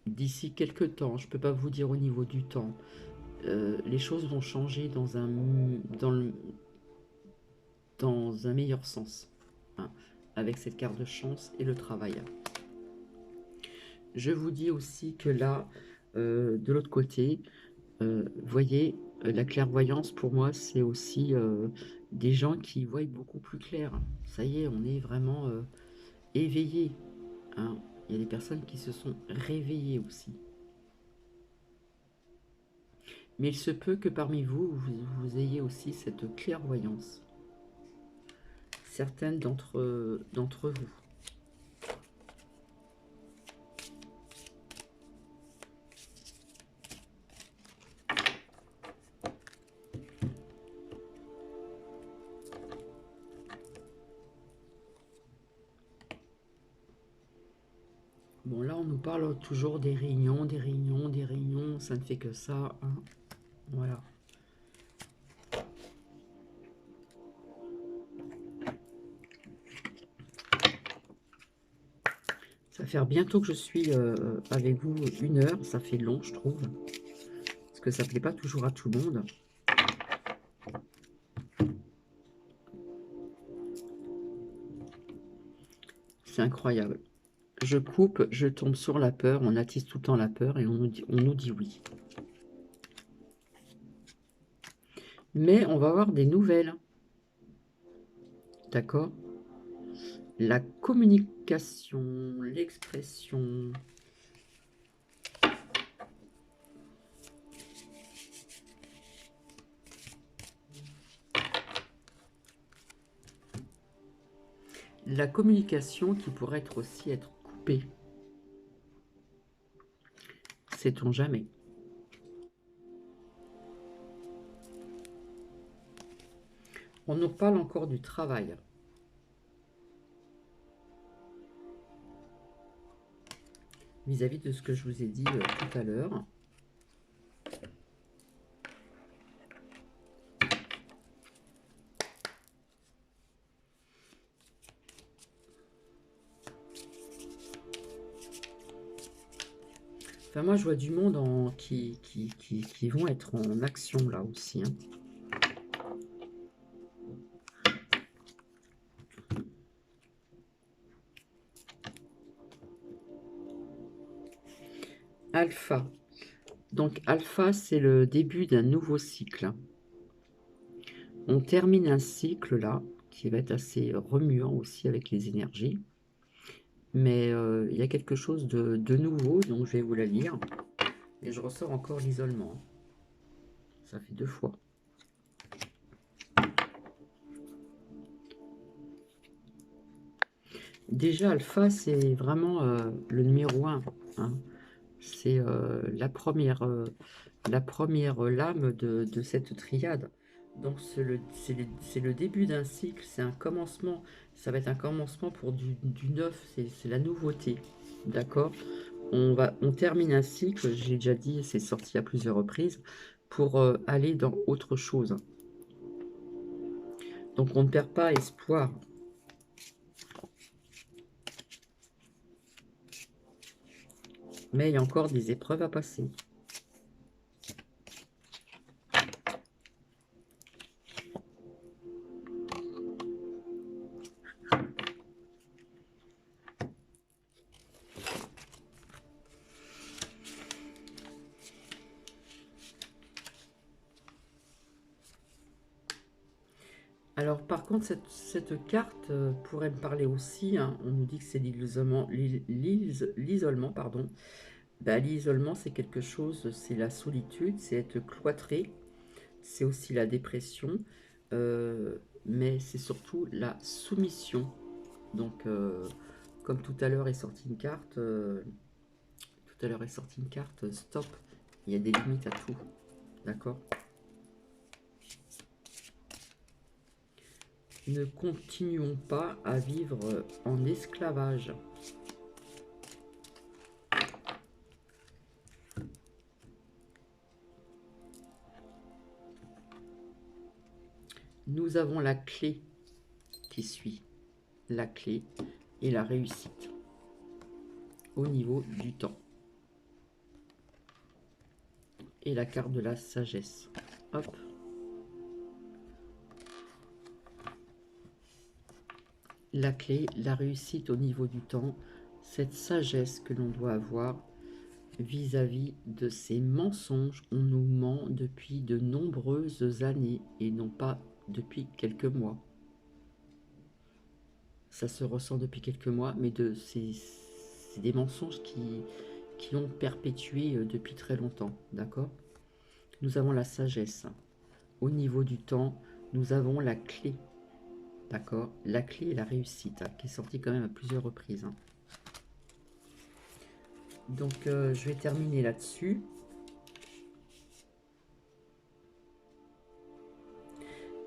d'ici quelques temps, je ne peux pas vous dire au niveau du temps, les choses vont changer dans un meilleur sens, hein, avec cette carte de chance et le travail. Je vous dis aussi que là, de l'autre côté, voyez, la clairvoyance pour moi, c'est aussi des gens qui voient beaucoup plus clair. Ça y est, on est vraiment éveillés. Hein. Il y a des personnes qui se sont réveillées aussi. Mais il se peut que parmi vous ayez aussi cette clairvoyance. Certaines d'entre vous. Bon, là, on nous parle toujours des réunions, des réunions, des réunions. Ça ne fait que ça. Hein. Voilà. Ça va faire bientôt que je suis avec vous 1 heure. Ça fait long, je trouve. Parce que ça ne plaît pas toujours à tout le monde. C'est incroyable. Je coupe, je tombe sur la peur. On attise tout le temps la peur et on nous dit oui. Mais on va avoir des nouvelles. D'accord? La communication, l'expression. La communication qui pourrait aussi être coupée. Sait-on jamais? On nous parle encore du travail. vis-à-vis de ce que je vous ai dit tout à l'heure. Enfin, moi, je vois du monde qui vont être en action là aussi, hein. Alpha. Donc, alpha, c'est le début d'un nouveau cycle. On termine un cycle là, qui va être assez remuant aussi avec les énergies. Mais il y a quelque chose de nouveau, donc je vais vous la lire. Et je ressors encore l'isolement. Ça fait 2 fois. Déjà, alpha, c'est vraiment le numéro 1. Hein. C'est la première lame de cette triade. Donc c'est le début d'un cycle, c'est un commencement. Ça va être un commencement pour du neuf, c'est la nouveauté. D'accord? On termine un cycle, j'ai déjà dit, c'est sorti à plusieurs reprises, pour aller dans autre chose. Donc on ne perd pas espoir. Mais il y a encore des épreuves à passer. Alors par contre, cette carte pourrait me parler aussi, hein. On nous dit que c'est l'isolement, pardon. Bah, l'isolement, c'est quelque chose, c'est la solitude, c'est être cloîtré, c'est aussi la dépression, mais c'est surtout la soumission. Donc, comme tout à l'heure est sortie une carte, stop, il y a des limites à tout, d'accord? Ne continuons pas à vivre en esclavage. Nous avons la clé qui suit, la clé et la réussite au niveau du temps. Et la carte de la sagesse. Hop. La clé, la réussite au niveau du temps, cette sagesse que l'on doit avoir vis-à-vis de ces mensonges. On nous ment depuis de nombreuses années et non pas depuis quelques mois. Ça se ressent depuis quelques mois, mais c'est des mensonges qui ont perpétué depuis très longtemps, d'accord? Nous avons la sagesse. Au niveau du temps, nous avons la clé, d'accord? La clé et la réussite, qui est sortie quand même à plusieurs reprises. Donc, je vais terminer là-dessus.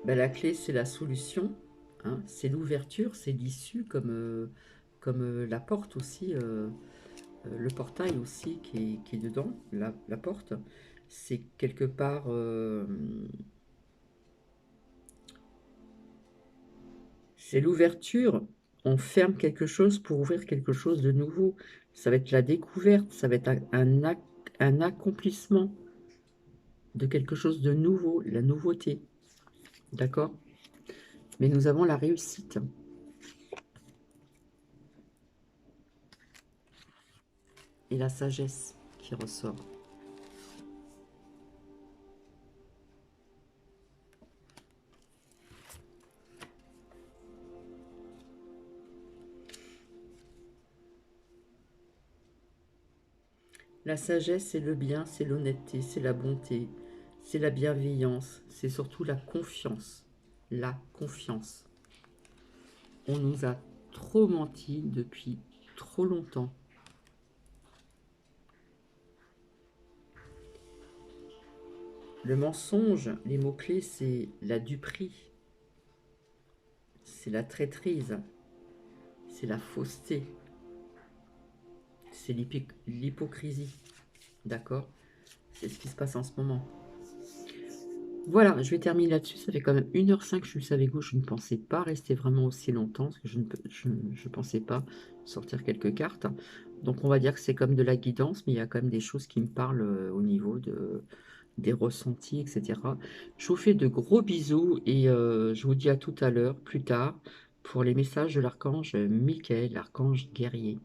Ben, la clé, c'est la solution, hein, c'est l'ouverture, c'est l'issue, comme la porte aussi, le portail aussi qui est dedans, la porte. C'est quelque part... c'est l'ouverture. On ferme quelque chose pour ouvrir quelque chose de nouveau. Ça va être la découverte, ça va être un accomplissement de quelque chose de nouveau, la nouveauté. D'accord? Mais nous avons la réussite. Et la sagesse qui ressort. La sagesse, c'est le bien, c'est l'honnêteté, c'est la bonté, c'est la bienveillance, c'est surtout la confiance. La confiance. On nous a trop menti depuis trop longtemps. Le mensonge, les mots-clés, c'est la duperie, c'est la traîtrise, c'est la fausseté, c'est l'hypocrisie. D'accord? C'est ce qui se passe en ce moment. Voilà, je vais terminer là-dessus. Ça fait quand même 1h05 que je suis avec vous. Je ne pensais pas rester vraiment aussi longtemps, parce que je pensais pas sortir quelques cartes. Donc on va dire que c'est comme de la guidance, mais il y a quand même des choses qui me parlent au niveau des ressentis, etc. Je vous fais de gros bisous et je vous dis à tout à l'heure, plus tard, pour les messages de l'archange Michael, l'archange guerrier.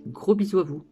Gros bisous à vous.